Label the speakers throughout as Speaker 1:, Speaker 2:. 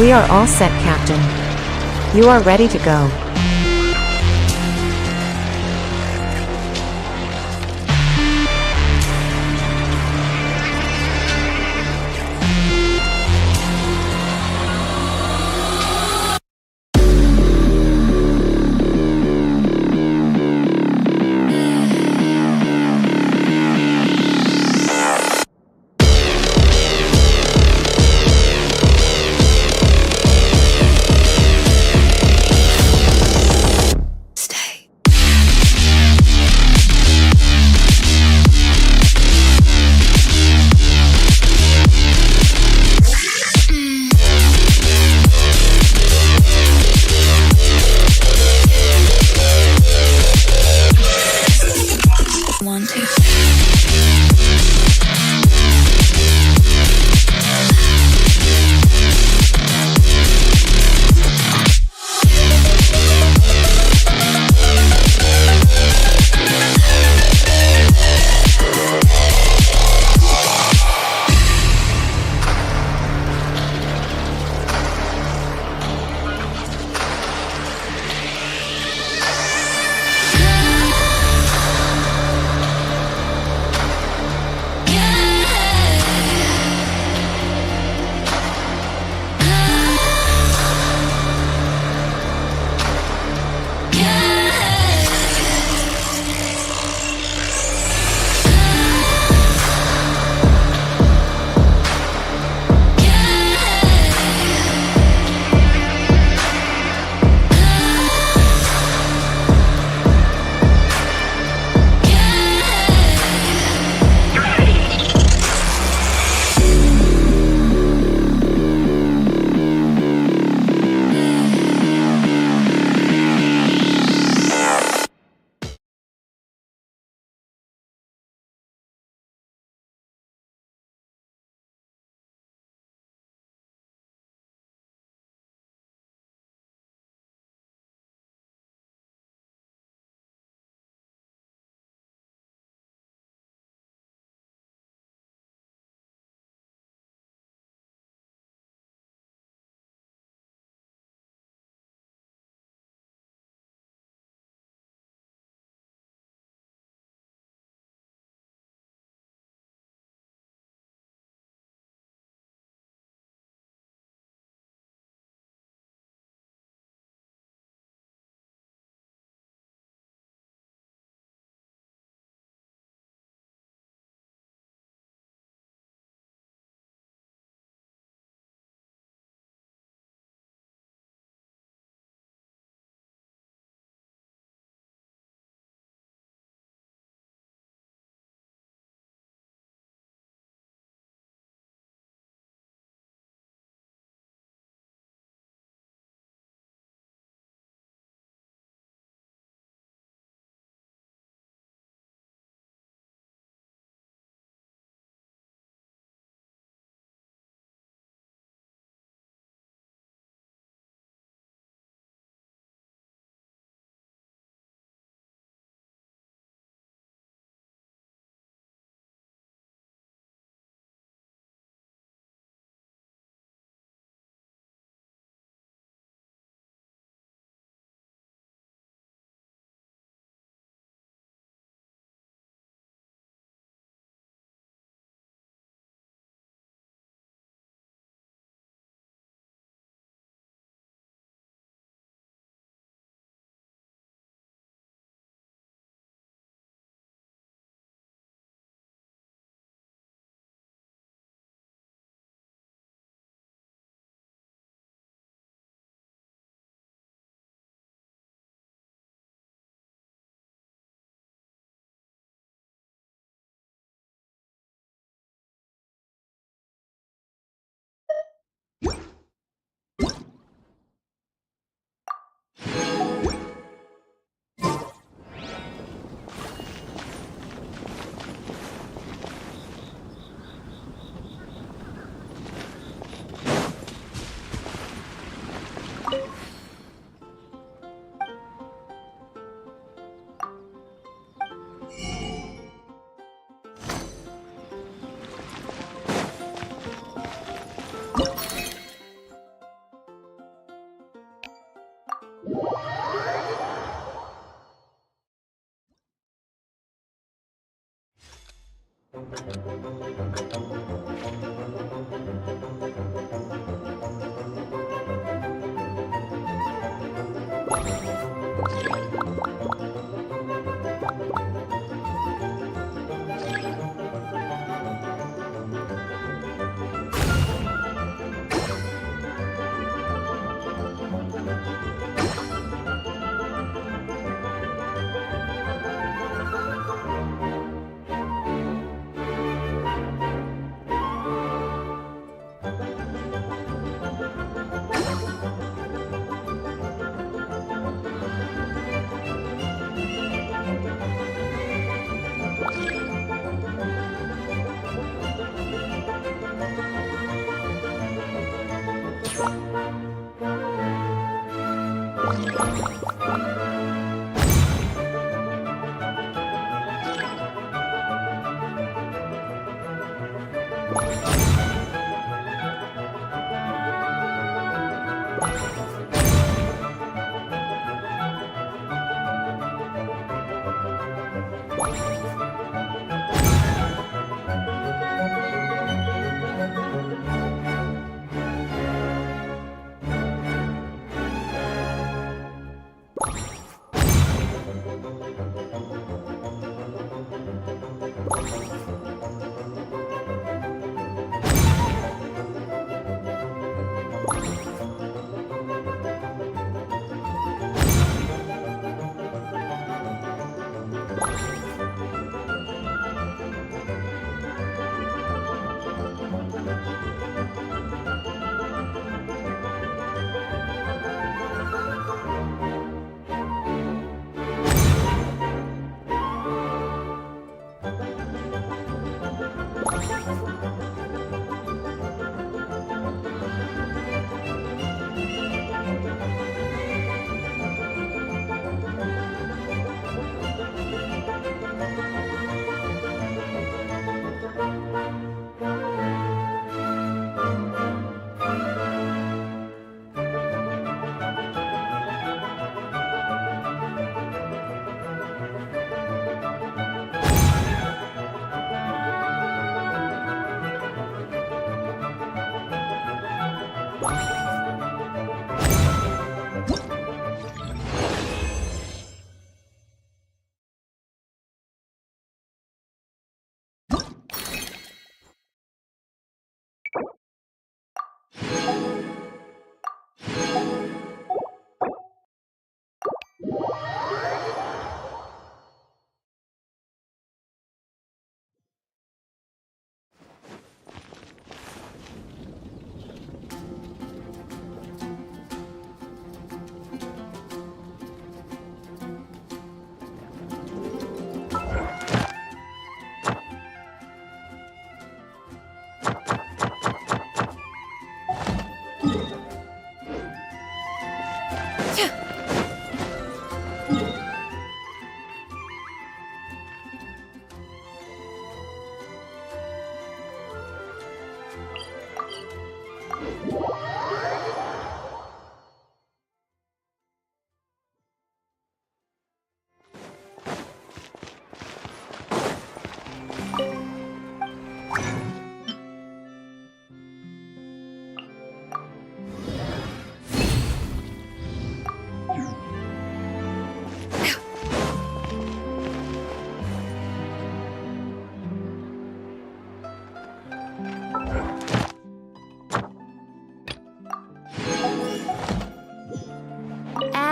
Speaker 1: We are all set, Captain. You are ready to go.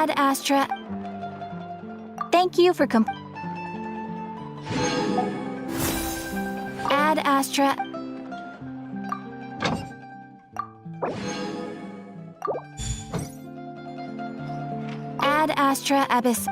Speaker 2: Ad Astra. Thank you for Ad Astra. Ad Astra Abyss.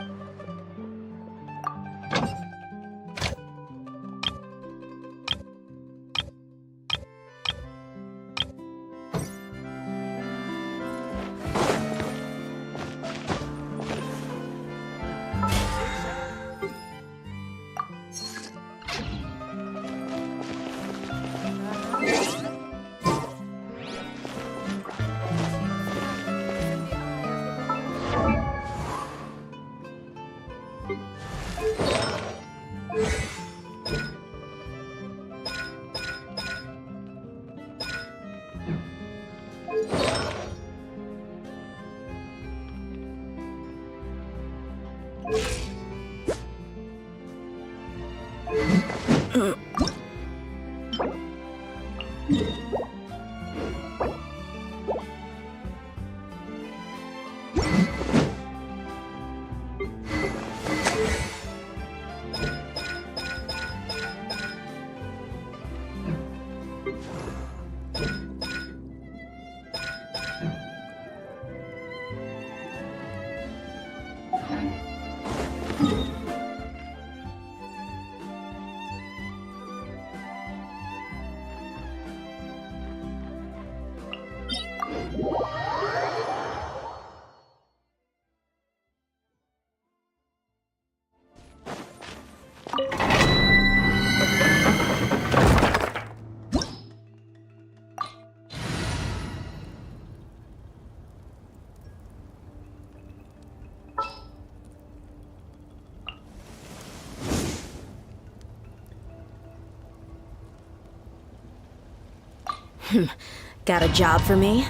Speaker 3: Got a job for me?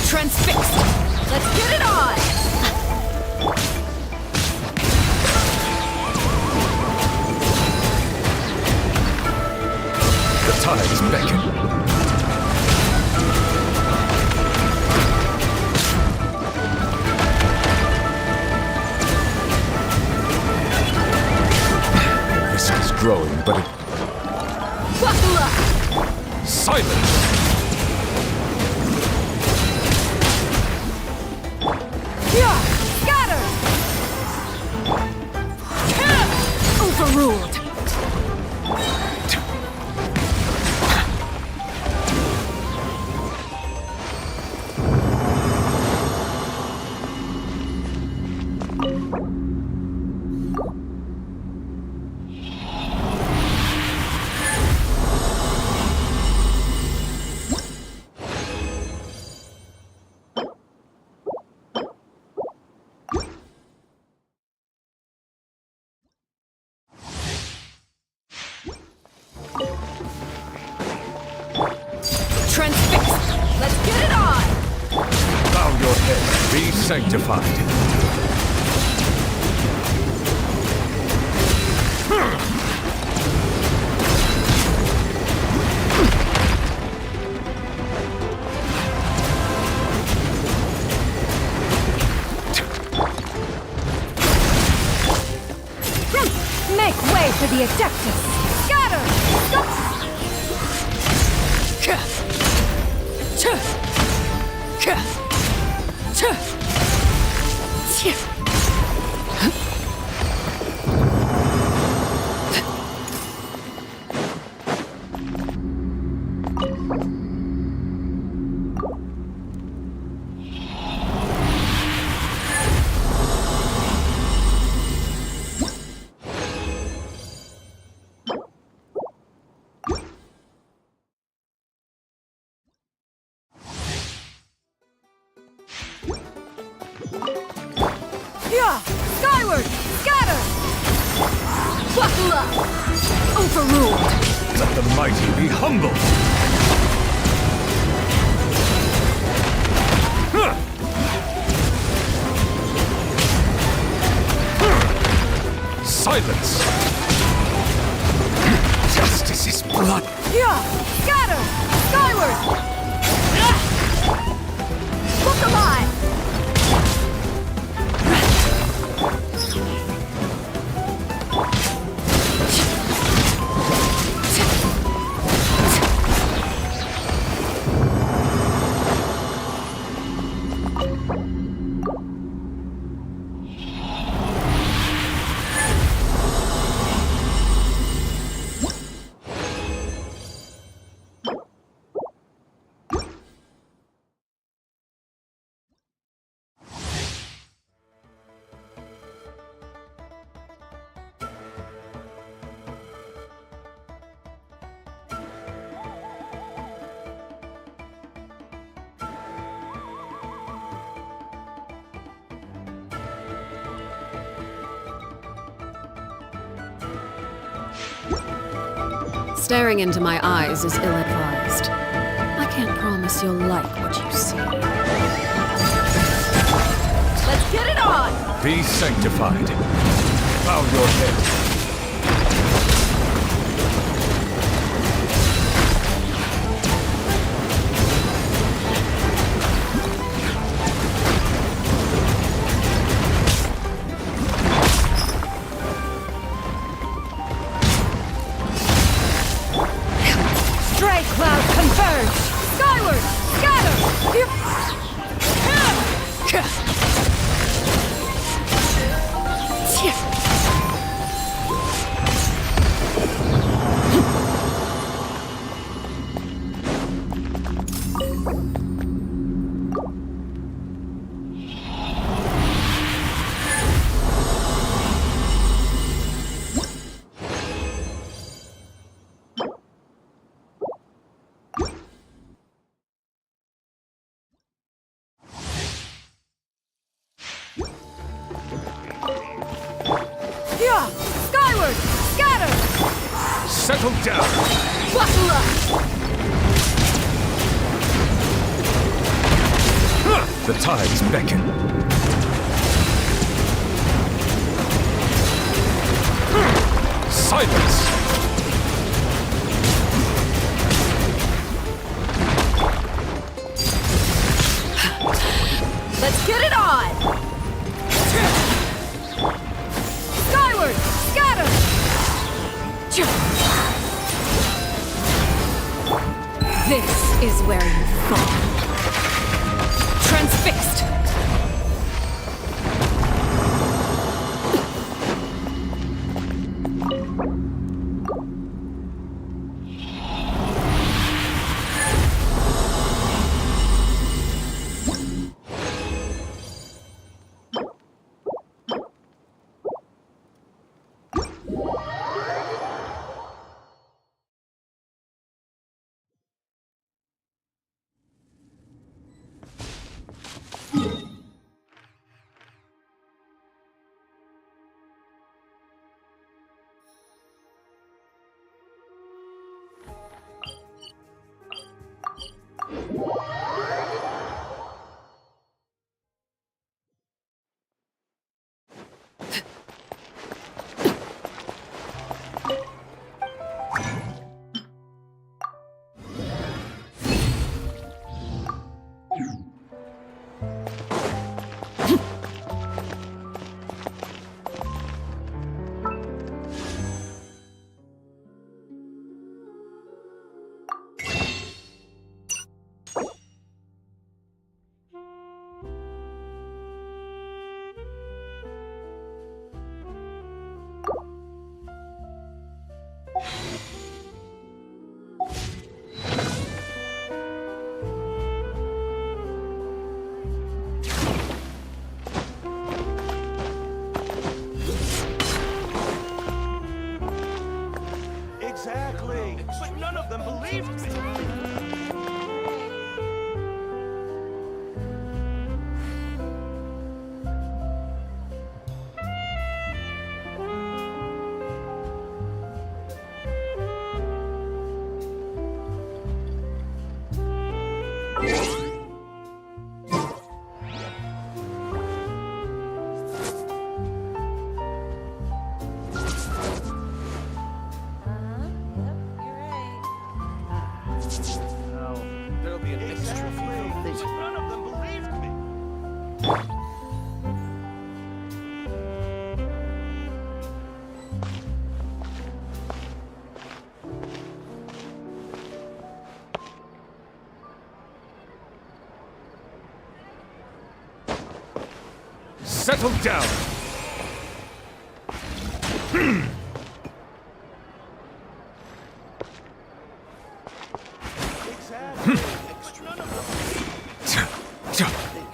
Speaker 4: Transfixed! Let's get it on!
Speaker 5: The tides beckon. Risk is growing, but it...
Speaker 4: Buckle up!
Speaker 5: Silence!
Speaker 4: Yeah! Scatter! Overruled! Transfixed! Let's get it on!
Speaker 5: Bow your head, be sanctified.
Speaker 4: Make way for the Adeptus! Scatter! Yeah! Skyward! Scatter! Buckle up! Overruled!
Speaker 5: Let the mighty be humble. Silence! Justice is blood.
Speaker 4: Yeah! Scatter! Skyward! Look alive!
Speaker 6: Staring into my eyes is ill-advised. I can't promise you'll like what you see.
Speaker 4: Let's get it on!
Speaker 5: Be sanctified. Bow your head.
Speaker 4: Stray cloud converge! Skyward! Scatter!
Speaker 5: Settle down!
Speaker 4: Buckle up!
Speaker 5: The tides beckon. Silence!
Speaker 4: Let's get it on! Skyward! Scatter! This is where you fall. Transfixed!
Speaker 7: Exactly! But none of them believed me! There'll be an extra fee. But none of them believed me!
Speaker 5: Settle down!
Speaker 7: Exactly! But none of them believed me! Think about it.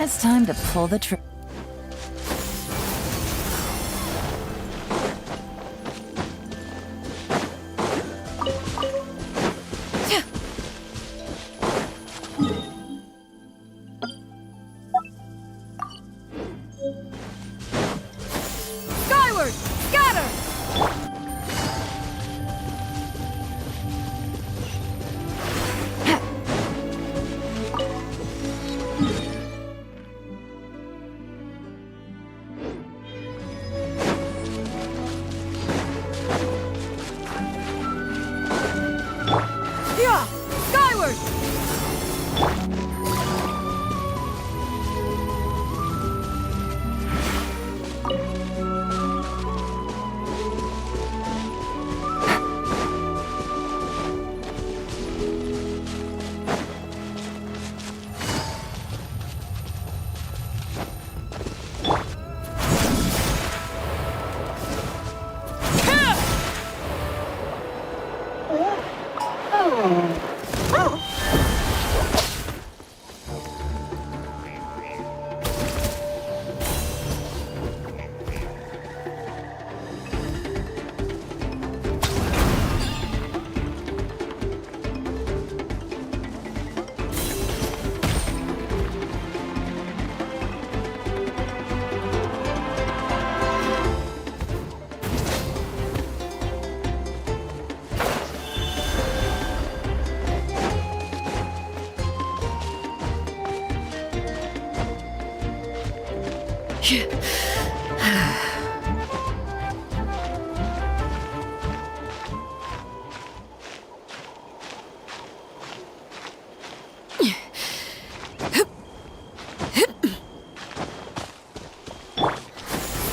Speaker 4: It's time to pull the trigger. Skyward! Scatter! Yeah! Skyward!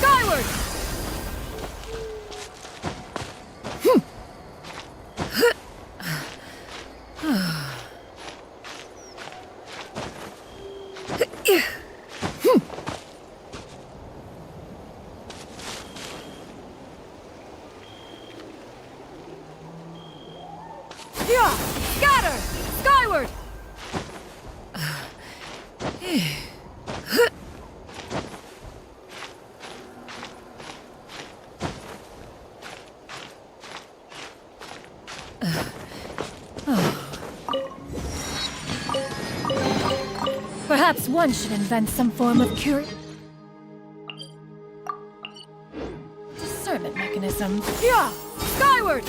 Speaker 4: Skyward! Yeah! Scatter! Skyward! Perhaps one should invent some form of cure. Discernment mechanism. Yeah! Skyward!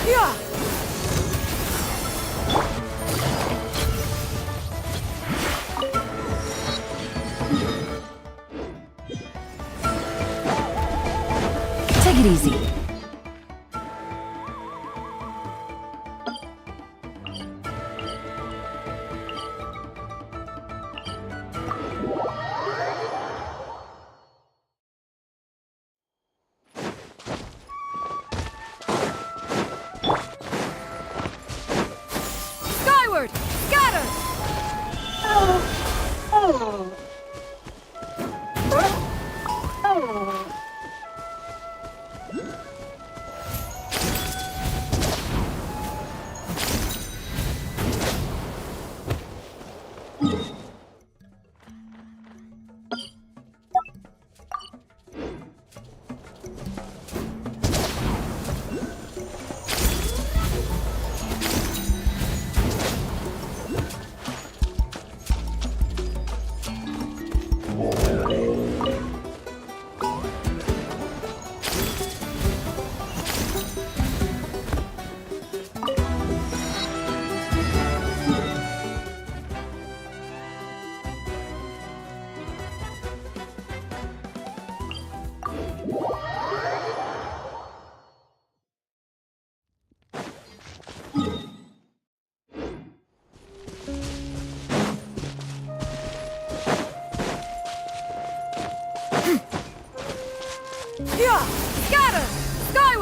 Speaker 4: Yeah! Take it easy. Skyward! Scatter!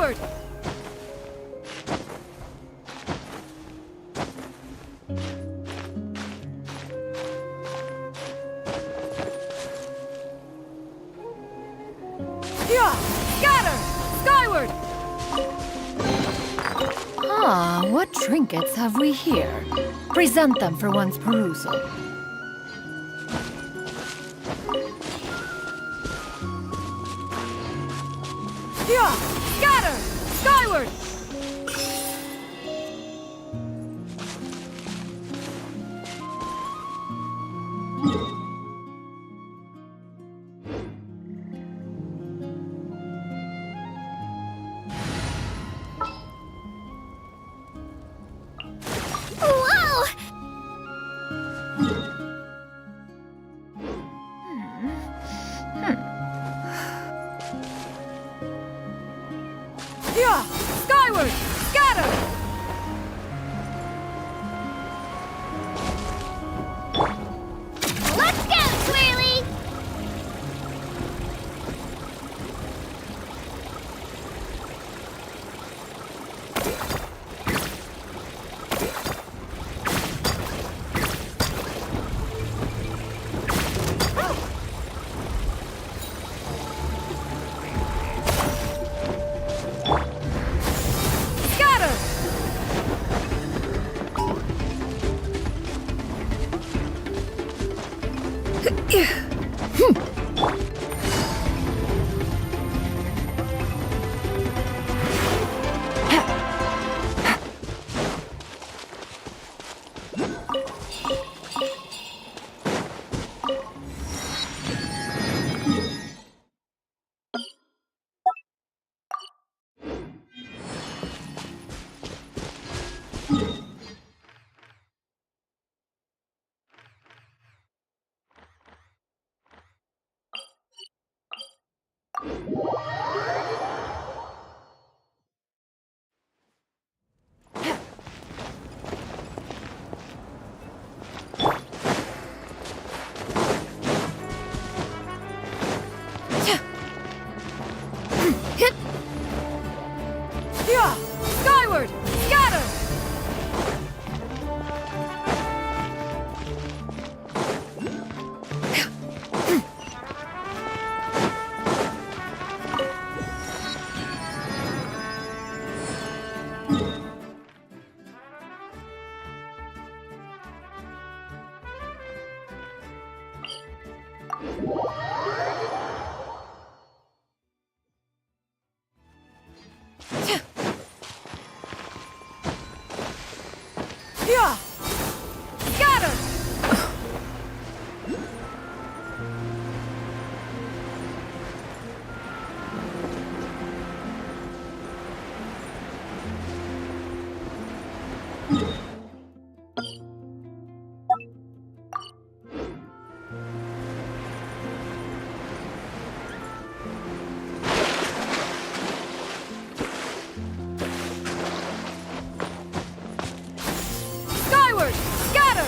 Speaker 4: Skyward! Yeah! Scatter! Skyward!
Speaker 8: Ah, what trinkets have we here? Present them for one's perusal.
Speaker 4: Yeah! Scatter! Skyward!
Speaker 2: Whoa!
Speaker 4: Yeah! Skyward! Scatter!
Speaker 2: Let's go, Twirly!
Speaker 4: Scatter! Yeah! Skyward! Scatter! Yeah! Scatter! Skyward! Scatter!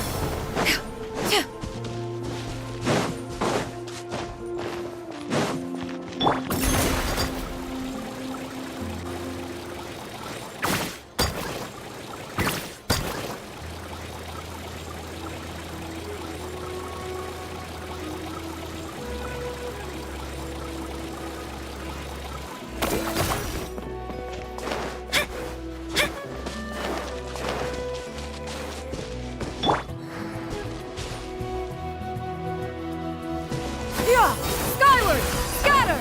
Speaker 4: Yeah! Skyward! Scatter!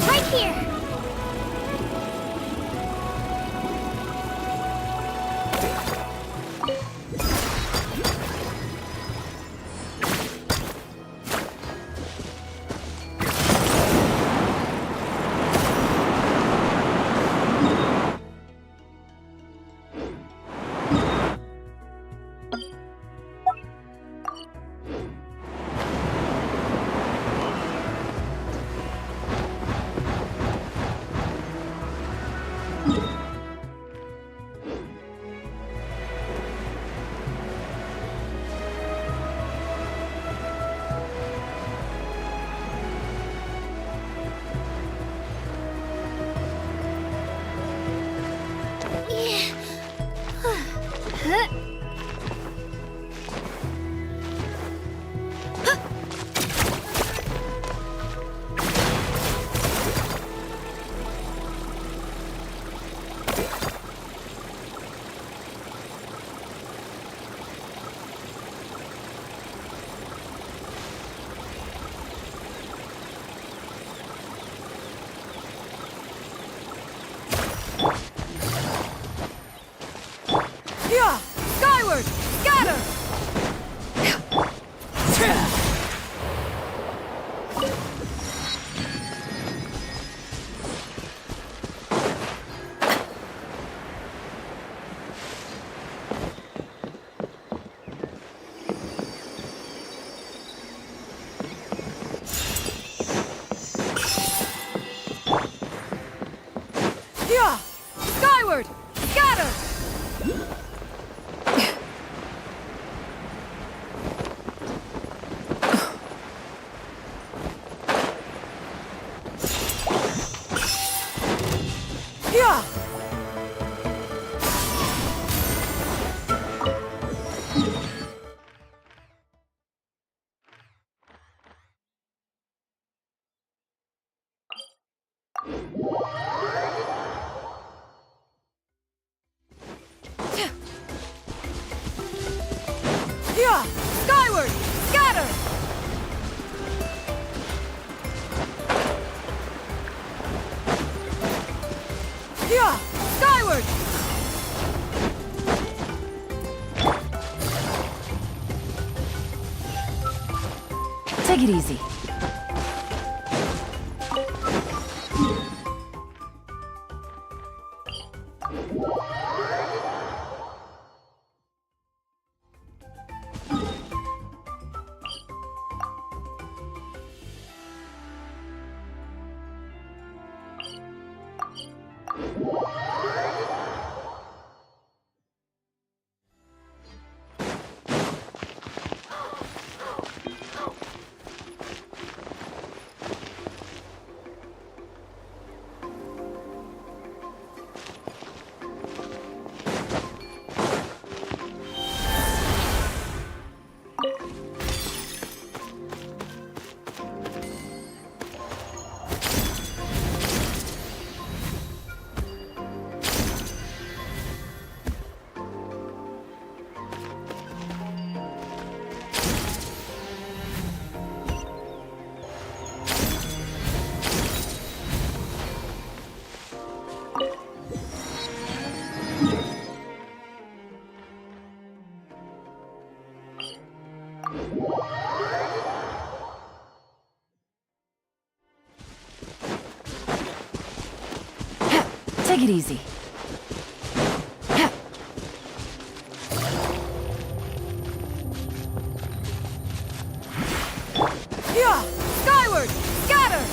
Speaker 2: Right here!
Speaker 4: Skyward! Scatter! Yeah! Yeah! Skyward! Scatter! Yeah! Skyward!
Speaker 8: Take it easy. Take it easy.
Speaker 4: Yeah! Skyward! Scatter!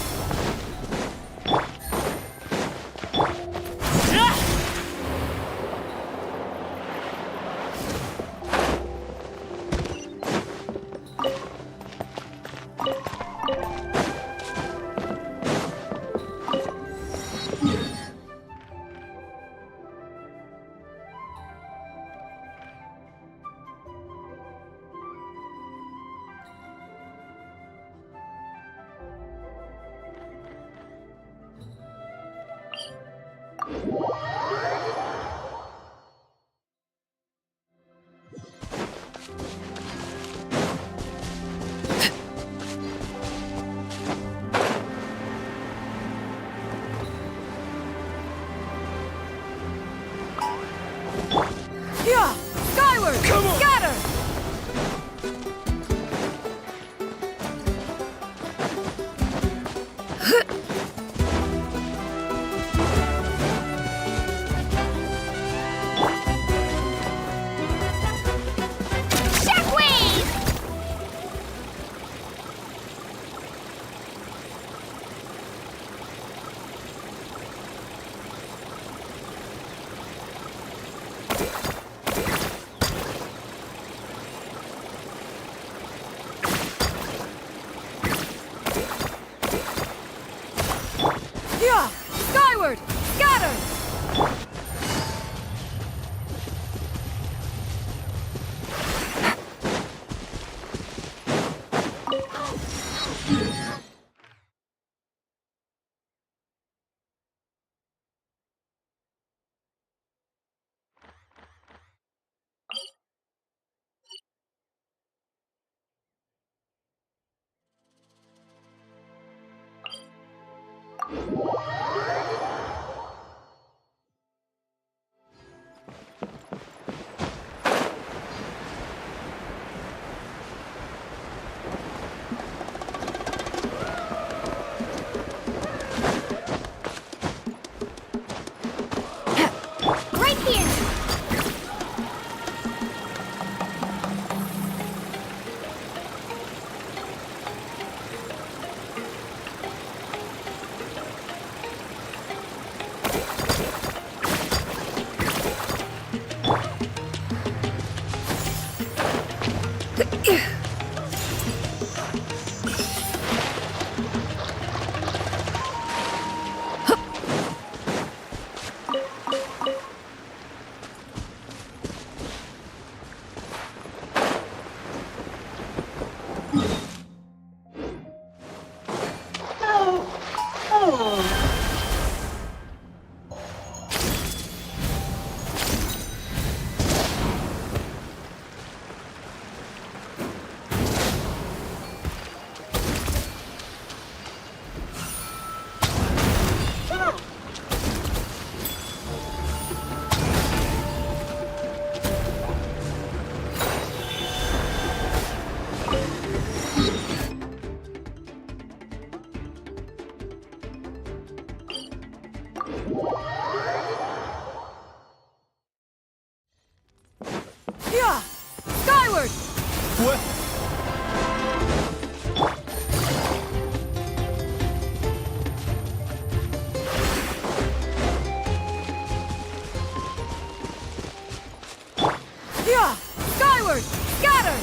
Speaker 4: Yeah! Skyward!
Speaker 5: Come on!
Speaker 4: Scatter!
Speaker 2: Shockwave!
Speaker 4: Yeah! Skyward! Scatter!
Speaker 2: Right here!
Speaker 4: Yeah! Skyward!
Speaker 5: What?
Speaker 4: Yeah! Skyward! Scatter!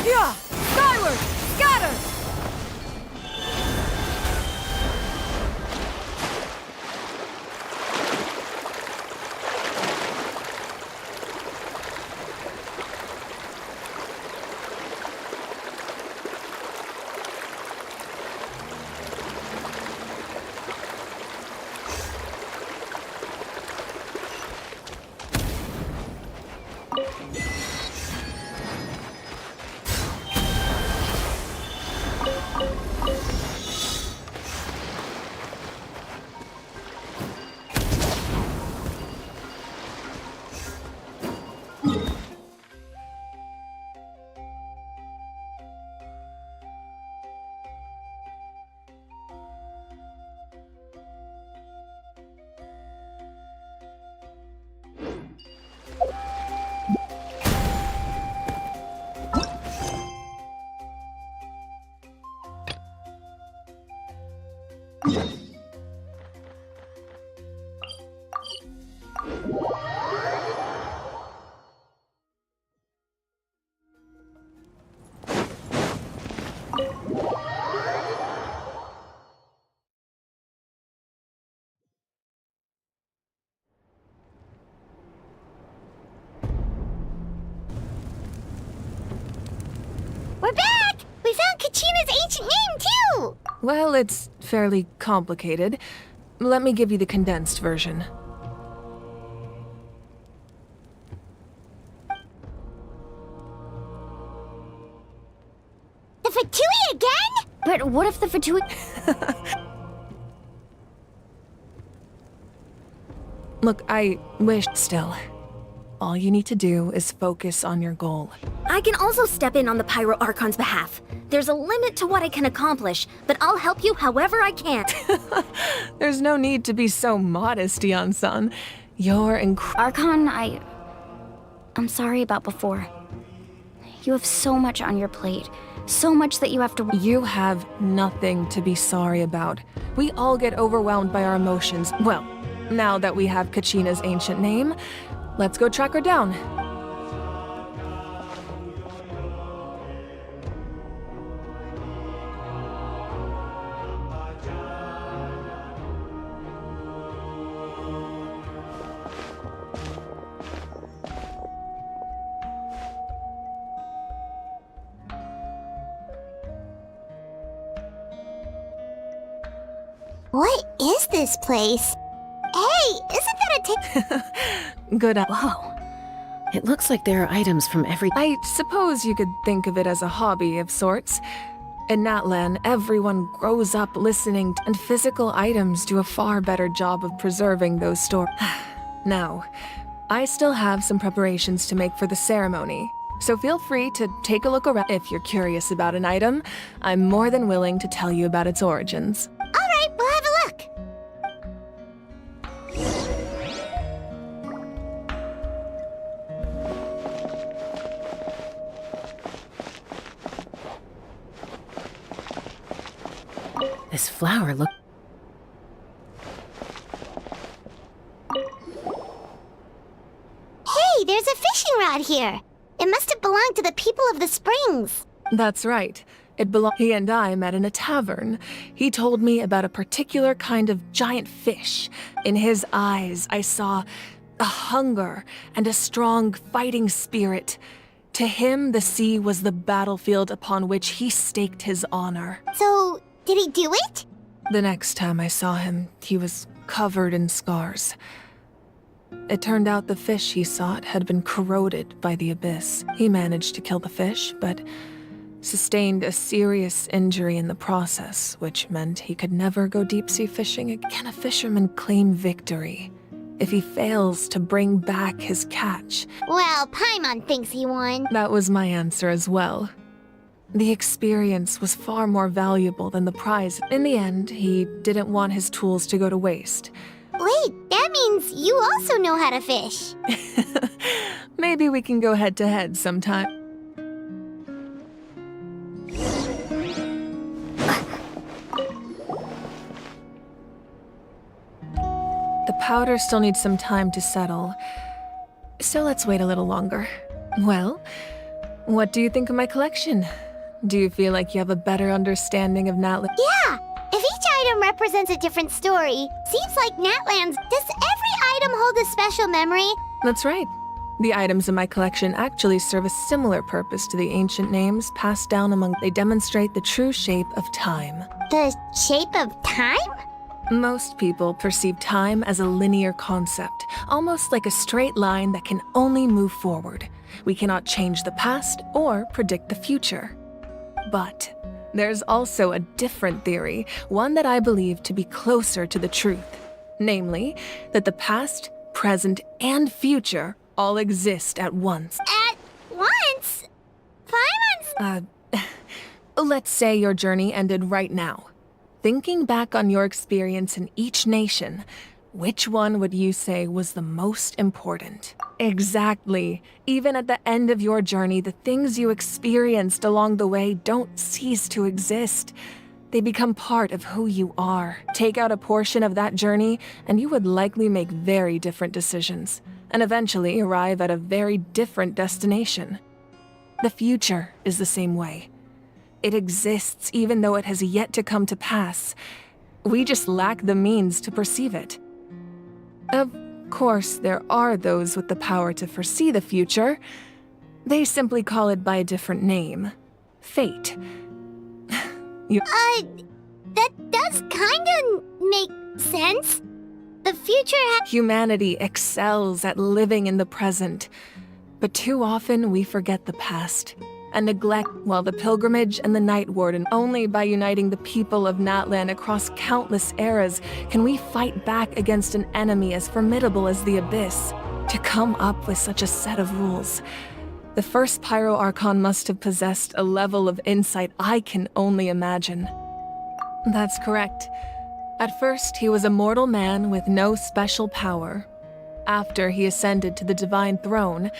Speaker 4: Yeah! Skyward! Scatter!
Speaker 2: We're back! We found Kachina's ancient name, too!
Speaker 9: Well, it's fairly complicated. Let me give you the condensed version.
Speaker 2: The Fatui again? But what if the Fatui...
Speaker 9: Look, I wish still. All you need to do is focus on your goal.
Speaker 3: I can also step in on the Pyro Archon's behalf. There's a limit to what I can accomplish, but I'll help you however I can.
Speaker 9: There's no need to be so modest, Yan-san. You're
Speaker 2: Archon, I'm sorry about before. You have so much on your plate. So much that you have to...
Speaker 9: You have nothing to be sorry about. We all get overwhelmed by our emotions. Well, now that we have Kachina's ancient name, let's go track her down.
Speaker 2: What is this place? Hey, isn't that a
Speaker 9: Good.
Speaker 3: Whoa. It looks like there are items from every...
Speaker 9: I suppose you could think of it as a hobby of sorts. In Natlan, everyone grows up listening, and physical items do a far better job of preserving those stories. Now, I still have some preparations to make for the ceremony, so feel free to take a look around. If you're curious about an item, I'm more than willing to tell you about its origins.
Speaker 2: Alright, we'll have a look.
Speaker 3: This flower look...
Speaker 2: Hey, there's a fishing rod here. It must have belonged to the people of the springs.
Speaker 9: That's right. He and I met in a tavern. He told me about a particular kind of giant fish. In his eyes, I saw a hunger and a strong fighting spirit. To him, the sea was the battlefield upon which he staked his honor.
Speaker 2: So, did he do it?
Speaker 9: The next time I saw him, he was covered in scars. It turned out the fish he sought had been corroded by the abyss. He managed to kill the fish, but sustained a serious injury in the process, which meant he could never go deep-sea fishing again. Can a fisherman claim victory if he fails to bring back his catch?
Speaker 2: Well, Paimon thinks he won.
Speaker 9: That was my answer as well. The experience was far more valuable than the prize. In the end, he didn't want his tools to go to waste.
Speaker 10: Wait, that means you also know how to fish.
Speaker 9: Maybe we can go head-to-head sometime. The powder still needs some time to settle, so let's wait a little longer. Well, what do you think of my collection? Do you feel like you have a better understanding of Natlan?
Speaker 10: Yeah, if each item represents a different story, seems like Natlands, does every item hold a special memory?
Speaker 9: That's right. The items in my collection actually serve a similar purpose to the ancient names passed down among. They demonstrate the true shape of time.
Speaker 10: The shape of time?
Speaker 9: Most people perceive time as a linear concept, almost like a straight line that can only move forward. We cannot change the past or predict the future. But there's also a different theory, one that I believe to be closer to the truth. Namely, that the past, present, and future all exist at once.
Speaker 10: At once? Paimon?
Speaker 9: Let's say your journey ended right now. Thinking back on your experience in each nation, which one would you say was the most important? Exactly. Even at the end of your journey, the things you experienced along the way don't cease to exist. They become part of who you are. Take out a portion of that journey, and you would likely make very different decisions, and eventually arrive at a very different destination. The future is the same way. It exists even though it has yet to come to pass. We just lack the means to perceive it. Of course, there are those with the power to foresee the future. They simply call it by a different name. Fate.
Speaker 10: That does kinda make sense. The future
Speaker 9: Humanity excels at living in the present, but too often we forget the past and neglect, while the pilgrimage and the Night Warden. Only by uniting the people of Natlan across countless eras can we fight back against an enemy as formidable as the Abyss. To come up with such a set of rules, the first Pyro Archon must have possessed a level of insight I can only imagine. That's correct. At first, he was a mortal man with no special power. After he ascended to the Divine Throne,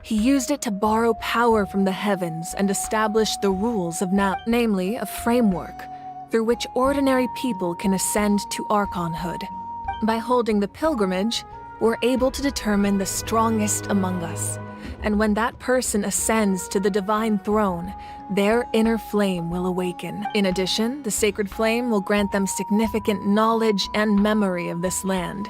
Speaker 9: he used it to borrow power from the heavens and establish the rules of namely a framework through which ordinary people can ascend to Archonhood. By holding the pilgrimage, we're able to determine the strongest among us. And when that person ascends to the Divine Throne, their inner flame will awaken. In addition, the sacred flame will grant them significant knowledge and memory of this land.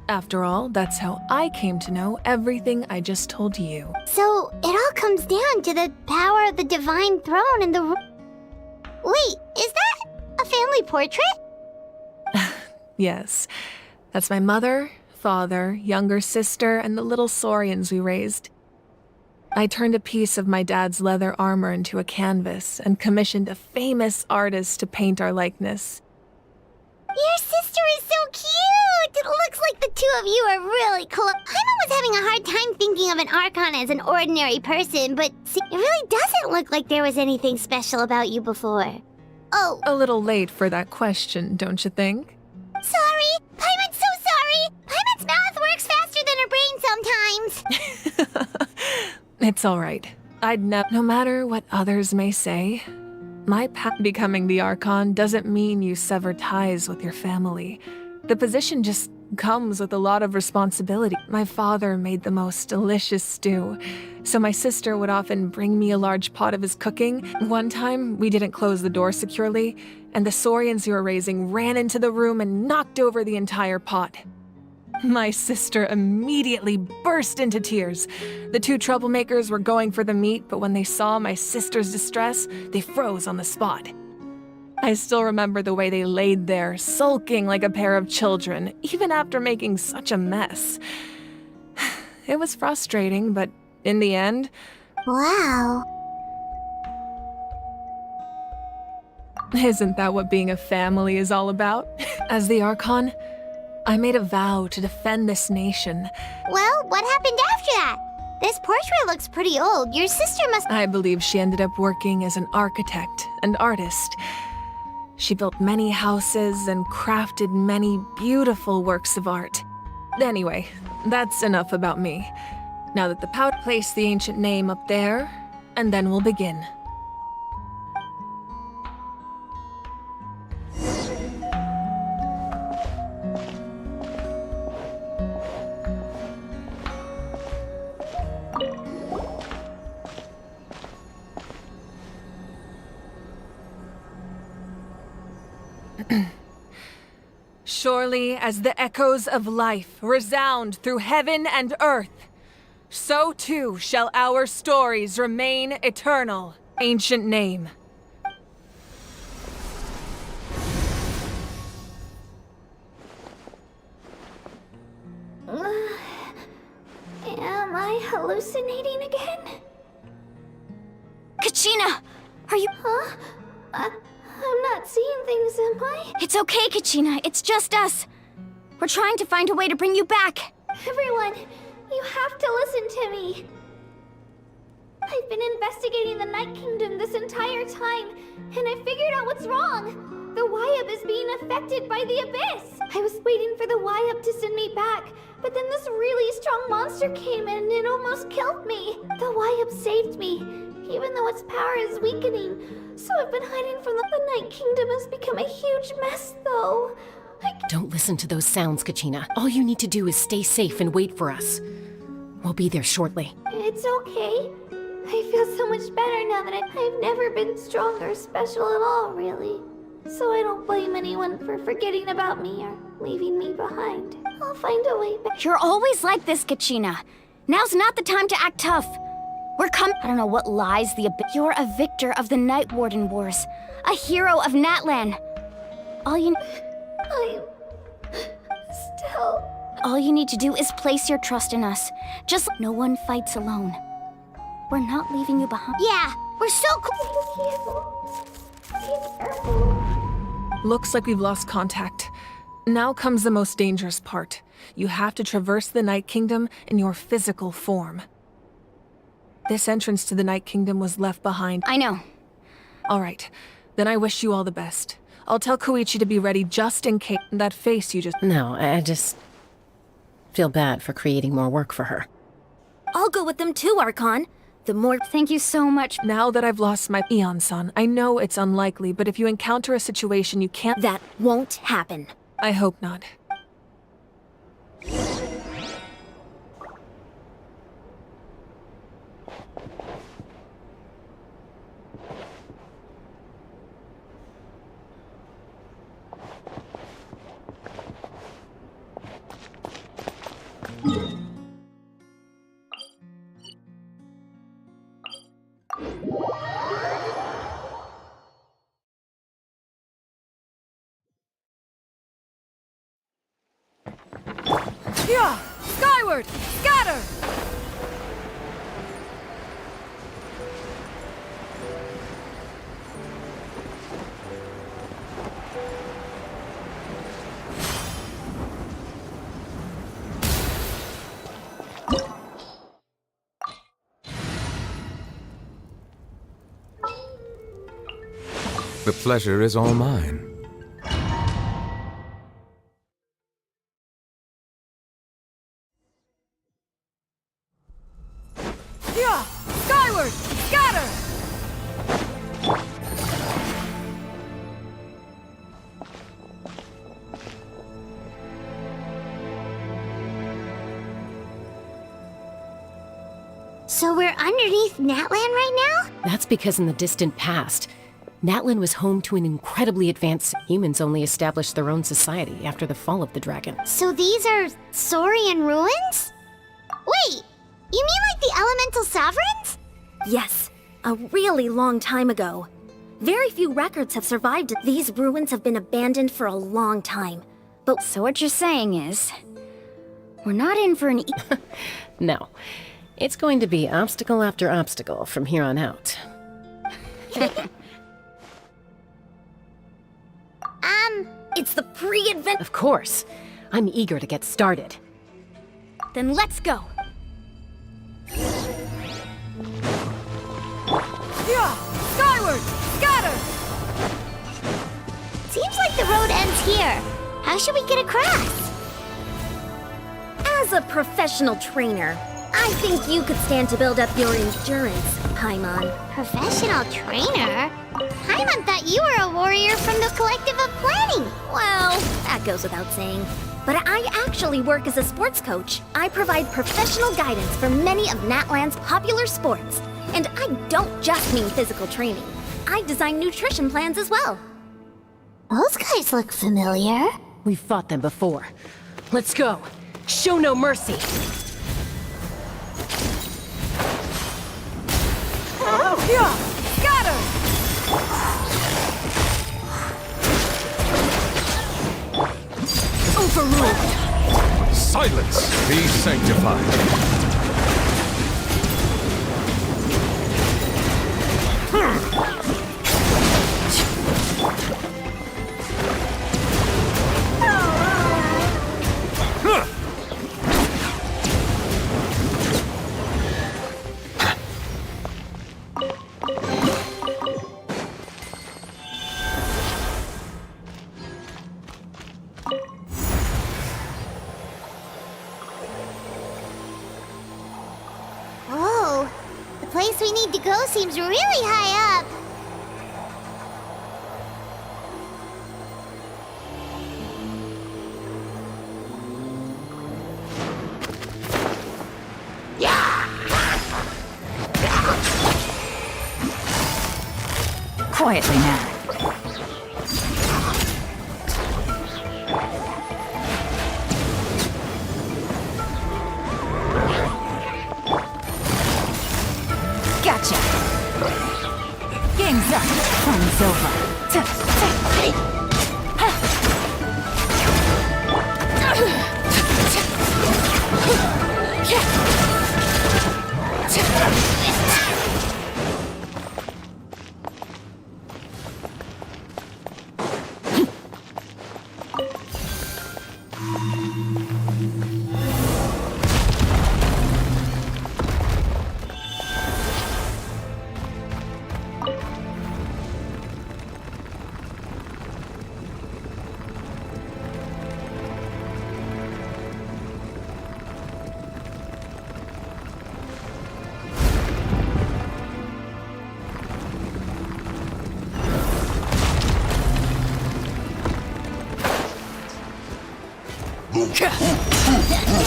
Speaker 9: After all, that's how I came to know everything I just told you.
Speaker 10: So, it all comes down to the power of the Divine Throne and the... Wait, is that a family portrait?
Speaker 9: Yes. That's my mother, father, younger sister, and the little saurians we raised. I turned a piece of my dad's leather armor into a canvas and commissioned a famous artist to paint our likeness.
Speaker 10: Your sister is so cute! It looks like the two of you are really close. Paimon was having a hard time thinking of an Archon as an ordinary person, but see, it really doesn't look like there was anything special about you before. Oh.
Speaker 9: A little late for that question, don't you think?
Speaker 10: Sorry! Paimon's so sorry! Paimon's mouth works faster than her brain sometimes!
Speaker 9: It's alright. No matter what others may say, my path becoming the Archon doesn't mean you sever ties with your family. The position just comes with a lot of responsibility. My father made the most delicious stew, so my sister would often bring me a large pot of his cooking. One time, we didn't close the door securely, and the saurians we were raising ran into the room and knocked over the entire pot. My sister immediately burst into tears. The two troublemakers were going for the meat, but when they saw my sister's distress, they froze on the spot. I still remember the way they laid there, sulking like a pair of children, even after making such a mess. It was frustrating, but in the end...
Speaker 10: Wow.
Speaker 9: Isn't that what being a family is all about? As the Archon, I made a vow to defend this nation.
Speaker 10: Well, what happened after that? This portrait looks pretty old. Your sister must—
Speaker 9: I believe she ended up working as an architect and artist. She built many houses and crafted many beautiful works of art. Anyway, that's enough about me. Now that the powder, place the ancient name up there, and then we'll begin. Surely as the echoes of life resound through heaven and earth, so too shall our stories remain eternal. Ancient name.
Speaker 10: Am I hallucinating again?
Speaker 2: Kachina! Are you—
Speaker 10: Huh? I'm not seeing things, am I?
Speaker 2: It's okay, Kachina. It's just us. We're trying to find a way to bring you back.
Speaker 10: Everyone, you have to listen to me. I've been investigating the Night Kingdom this entire time, and I figured out what's wrong. The Wyab is being affected by the Abyss. I was waiting for the Wyab to send me back, but then this really strong monster came in and it almost killed me. The Wyab saved me, even though its power is weakening. So I've been hiding from the Night Kingdom has become a huge mess, though.
Speaker 11: Don't listen to those sounds, Kachina. All you need to do is stay safe and wait for us. We'll be there shortly.
Speaker 10: It's okay. I feel so much better now that I've never been strong or special at all, really. So I don't blame anyone for forgetting about me or leaving me behind. I'll find a way back.
Speaker 2: You're always like this, Kachina. Now's not the time to act tough. We're I don't know what lies the Abyss. You're a victor of the Night Warden Wars. A hero of Natlan.
Speaker 10: I'm still...
Speaker 2: All you need to do is place your trust in us. Just no one fights alone. We're not leaving you behind.
Speaker 10: Yeah, we're so cool. Be careful.
Speaker 9: Looks like we've lost contact. Now comes the most dangerous part. You have to traverse the Night Kingdom in your physical form. This entrance to the Night Kingdom was left behind.
Speaker 2: I know.
Speaker 9: Alright, then I wish you all the best. I'll tell Koichi to be ready just in case. That face you just—
Speaker 11: No, I just feel bad for creating more work for her.
Speaker 3: I'll go with them too, Archon. The more—
Speaker 2: Thank you so much.
Speaker 9: Now that I've lost my Eon-san, I know it's unlikely, but if you encounter a situation you can't—
Speaker 3: That won't happen.
Speaker 9: I hope not.
Speaker 4: Yeah! Skyward! Scatter!
Speaker 5: The pleasure is all mine.
Speaker 4: Yeah! Skyward! Scatter!
Speaker 10: So we're underneath Natlan right now?
Speaker 11: That's because in the distant past, Natlan was home to an incredibly advanced— humans only established their own society after the fall of the dragon.
Speaker 10: So these are Saurian ruins? Wait, you mean like the elemental sovereigns?
Speaker 3: Yes, a really long time ago. Very few records have survived. These ruins have been abandoned for a long time. But
Speaker 2: So what you're saying is, we're not in for an
Speaker 11: No. It's going to be obstacle after obstacle from here on out.
Speaker 3: it's the pre-advent.
Speaker 11: Of course. I'm eager to get started.
Speaker 2: Then let's go.
Speaker 4: Skyward! Scatter!
Speaker 10: Seems like the road ends here. How should we get across?
Speaker 3: As a professional trainer, I think you could stand to build up your endurance, Paimon.
Speaker 10: Professional trainer? Paimon thought you were a warrior from the Collective of Planning.
Speaker 3: Well, that goes without saying. But I actually work as a sports coach. I provide professional guidance for many of Natlan's popular sports. And I don't just mean physical training. I design nutrition plans as well.
Speaker 10: Those guys look familiar.
Speaker 11: We've fought them before. Let's go. Show no mercy.
Speaker 4: Scatter!
Speaker 11: Overruled.
Speaker 5: Silence! Be sanctified.
Speaker 10: Whoa, the place we need to go seems really high up.
Speaker 8: Quietly now. Gotcha. Game's up. Fun's over.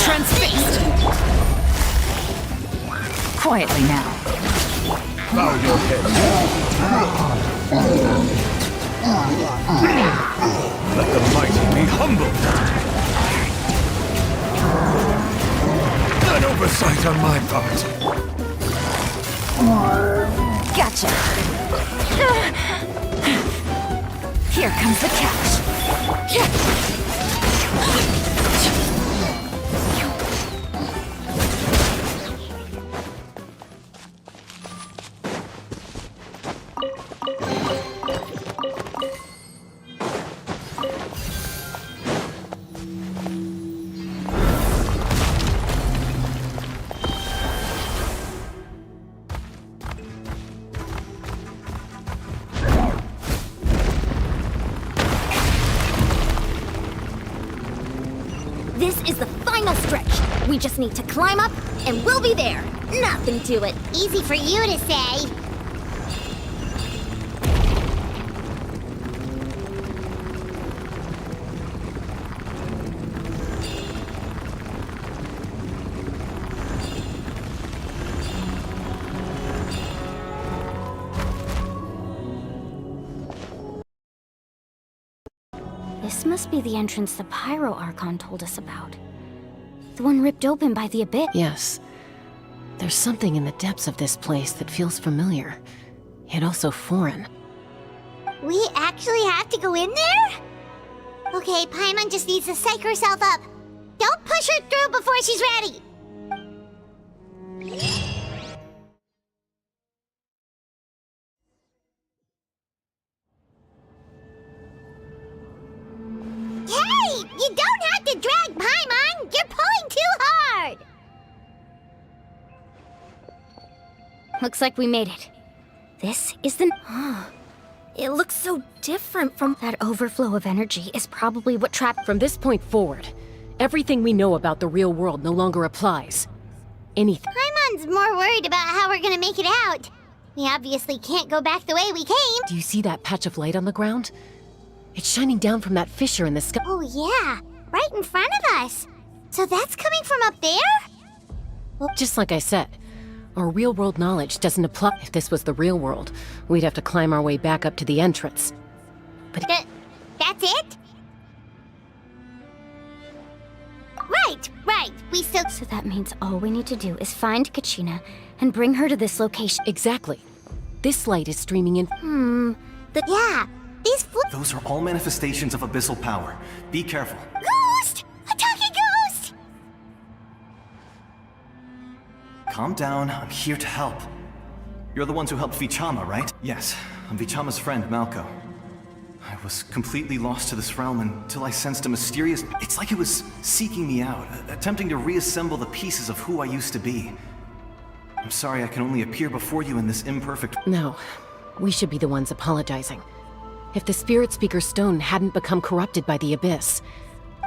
Speaker 8: Transfixed! Quietly now.
Speaker 5: Bow your head. Let the mighty be humbled. An oversight on my part.
Speaker 8: Gotcha. Here comes the catch.
Speaker 3: This is the final stretch. We just need to climb up, and we'll be there. Nothing to it.
Speaker 10: Easy for you to say.
Speaker 2: This must be the entrance the Pyro Archon told us about. The one ripped open by the Abyss.
Speaker 11: Yes. There's something in the depths of this place that feels familiar, yet also foreign.
Speaker 10: We actually have to go in there? Okay, Paimon just needs to psych herself up. Don't push her through before she's ready. Hey! You don't have to drag Paimon! You're pulling too hard!
Speaker 2: Looks like we made it. This is the... It looks so different from... That overflow of energy is probably what trapped...
Speaker 11: From this point forward, everything we know about the real world no longer applies. Anything.
Speaker 10: Paimon's more worried about how we're gonna make it out. We obviously can't go back the way we came.
Speaker 11: Do you see that patch of light on the ground? It's shining down from that fissure in the sky.
Speaker 10: Oh yeah, right in front of us. So that's coming from up there?
Speaker 11: Just like I said, our real-world knowledge doesn't apply. If this was the real world, we'd have to climb our way back up to the entrance. But
Speaker 10: That's it? Right. We still...
Speaker 2: So that means all we need to do is find Kachina and bring her to this location.
Speaker 11: exactly. This light is streaming in.
Speaker 10: Yeah, these
Speaker 12: Those are all manifestations of abyssal power. Be careful.
Speaker 10: Ghost! A talking ghost!
Speaker 12: Calm down, I'm here to help. You're the ones who helped Vichama, right? Yes, I'm Vichama's friend, Malco. I was completely lost to this realm until I sensed a mysterious... It's like it was seeking me out, attempting to reassemble the pieces of who I used to be. I'm sorry I can only appear before you in this imperfect...
Speaker 11: No, we should be the ones apologizing. If the Spirit Speaker stone hadn't become corrupted by the Abyss,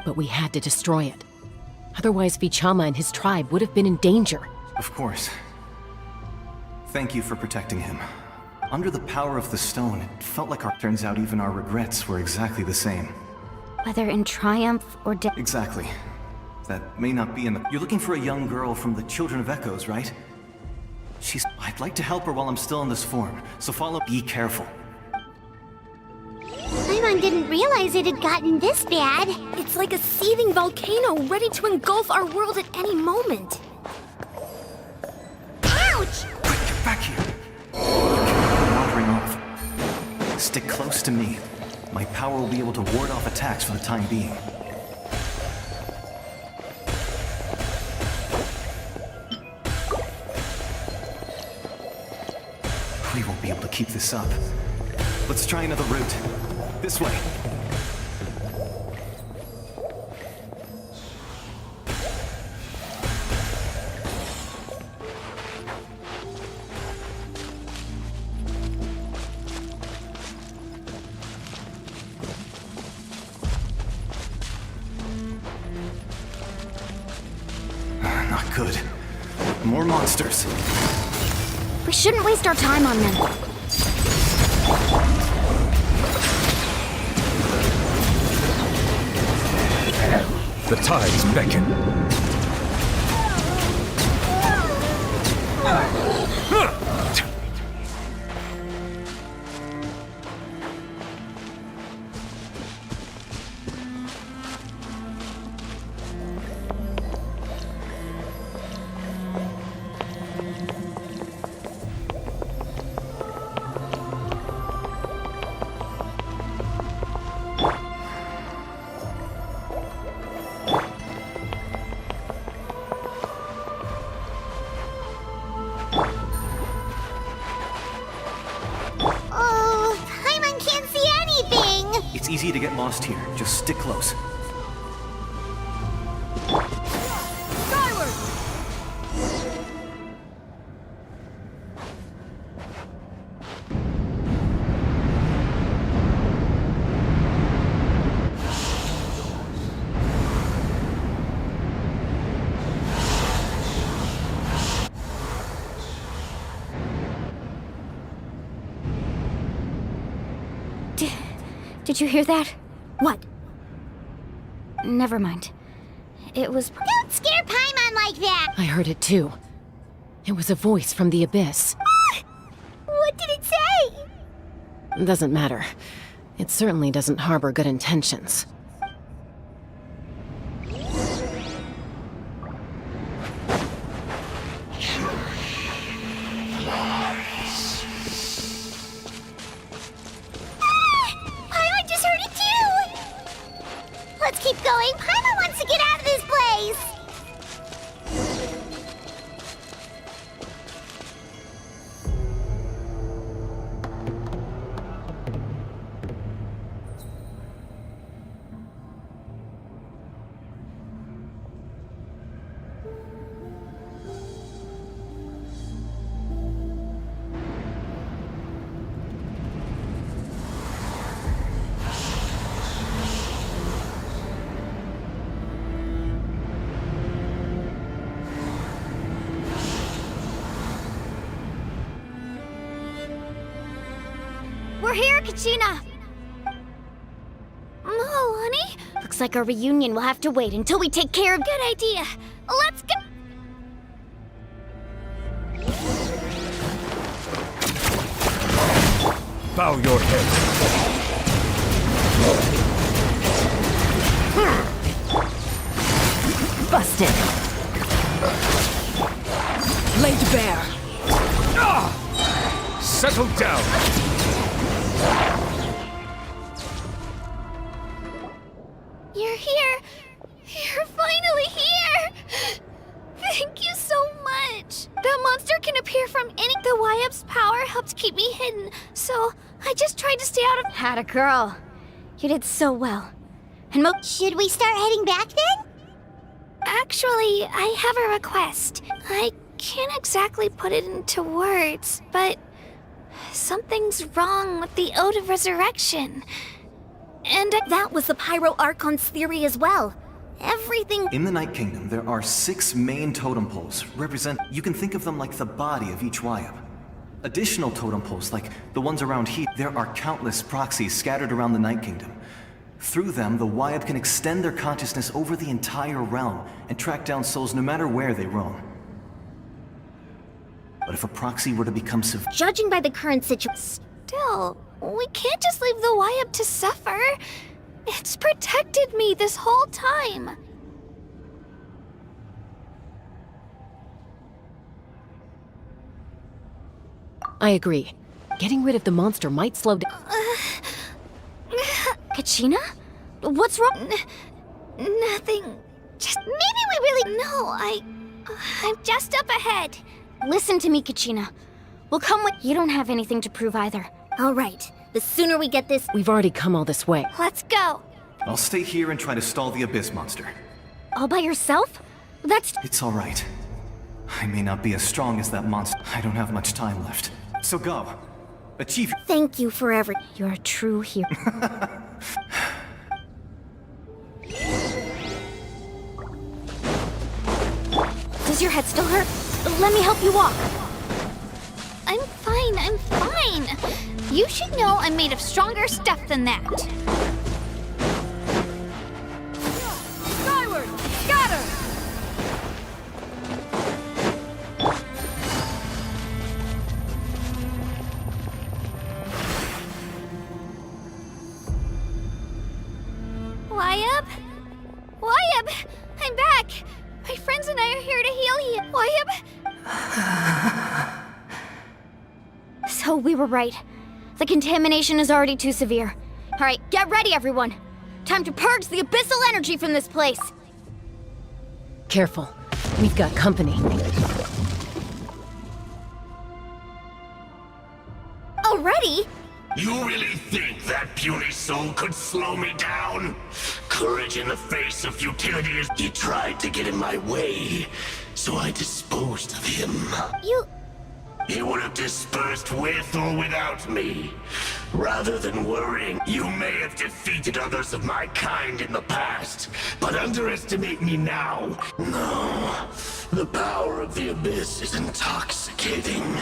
Speaker 11: but we had to destroy it. Otherwise, Vichama and his tribe would have been in danger.
Speaker 12: Of course. Thank you for protecting him. Under the power of the stone, it felt like our... Turns out even our regrets were exactly the same.
Speaker 2: Whether in triumph or death.
Speaker 12: Exactly. That may not be in the... You're looking for a young girl from the Children of Echoes, right? I'd like to help her while I'm still in this form, so follow... Be careful.
Speaker 10: Paimon didn't realize it had gotten this bad.
Speaker 2: It's like a seething volcano ready to engulf our world at any moment.
Speaker 10: Ouch!
Speaker 12: Quick, get back here! You're wandering off. Stick close to me. My power will be able to ward off attacks for the time being. We won't be able to keep this up. Let's try another route. This way. Not good. More monsters.
Speaker 2: We shouldn't waste our time on them.
Speaker 5: The tides beckon.
Speaker 12: It's easy to get lost here. Just stick close.
Speaker 4: Skyward!
Speaker 2: Did you hear that?
Speaker 3: What?
Speaker 2: Never mind. It was...
Speaker 10: Don't scare Paimon like that!
Speaker 11: I heard it too. It was a voice from the Abyss.
Speaker 10: What did it say?
Speaker 11: It doesn't matter. It certainly doesn't harbor good intentions.
Speaker 10: Paimon just heard it too! Let's keep going. Paimon wants to get out of this place!
Speaker 2: We're here, Kachina! Oh, honey? Looks like our reunion will have to wait until we take care of— Good idea. Let's go!
Speaker 5: Bow your head.
Speaker 4: Busted. Laid bare.
Speaker 5: Settle down.
Speaker 2: You're here! You're finally here! Thank you so much! That monster can appear from any— The YF's power helped keep me hidden, so I just tried to stay out of— Had a girl. You did so well. And
Speaker 10: Should we start heading back then?
Speaker 2: Actually, I have a request. I can't exactly put it into words, but something's wrong with the Ode of Resurrection. And
Speaker 3: That was the Pyro Archon's theory as well. Everything—
Speaker 12: In the Night Kingdom, there are 6 main totem poles. You can think of them like the body of each Wyab. Additional totem poles, like the ones around here, there are countless proxies scattered around the Night Kingdom. Through them, the Wyab can extend their consciousness over the entire realm and track down souls no matter where they roam. But if a proxy were to become
Speaker 3: Judging by the current situation—
Speaker 2: still, we can't just leave the Wyab to suffer. It's protected me this whole time.
Speaker 11: I agree. Getting rid of the monster might slow down.
Speaker 2: Kachina? What's wrong? Nothing. Just maybe we really— No, I'm just up ahead. Listen to me, Kachina. We'll come with— You don't have anything to prove either.
Speaker 3: All right, the sooner we get this—
Speaker 11: We've already come all this way.
Speaker 2: Let's go.
Speaker 12: I'll stay here and try to stall the Abyss monster.
Speaker 2: All by yourself? That's—
Speaker 12: It's all right. I may not be as strong as that monster. I don't have much time left. So go. Achieve—
Speaker 3: Thank you for everything.
Speaker 2: You're a true hero. Does your head still hurt? Let me help you walk. I'm fine. You should know I'm made of stronger stuff than that.
Speaker 4: Skyward! Scatter!
Speaker 2: Wyab! I'm back! My friends and I are here to heal you. Wyab! So we were right. The contamination is already too severe. Alright, get ready, everyone! Time to purge the abyssal energy from this place!
Speaker 11: Careful. We've got company.
Speaker 3: Already?
Speaker 7: You really think that puny soul could slow me down? Courage in the face of futility is— He tried to get in my way, so I disposed of him. He would have dispersed with or without me. Rather than worrying, you may have defeated others of my kind in the past, but underestimate me now. No, the power of the Abyss is intoxicating.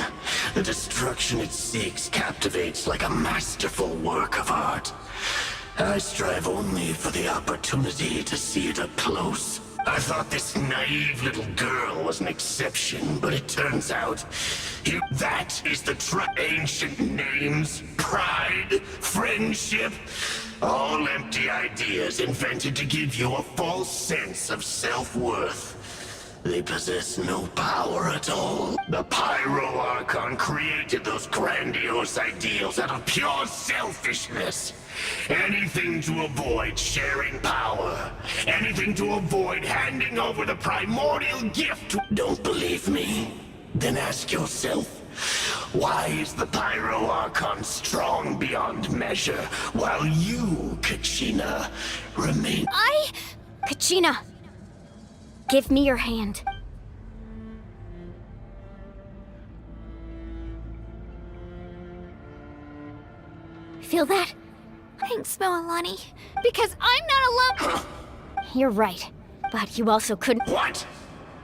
Speaker 7: The destruction it seeks captivates like a masterful work of art. I strive only for the opportunity to see it up close. I thought this naive little girl was an exception, but it turns out that is the ancient names, pride, friendship, all empty ideas invented to give you a false sense of self-worth. They possess no power at all. The Pyro Archon created those grandiose ideals out of pure selfishness. Anything to avoid sharing power. Anything to avoid handing over the primordial gift. Don't believe me? Then ask yourself, why is the Pyro Archon strong beyond measure, while you, Kachina, remain—
Speaker 2: Kachina! Give me your hand. Feel that? Thanks, Moalani. Because I'm not alone. You're right. But you also couldn't—
Speaker 7: What?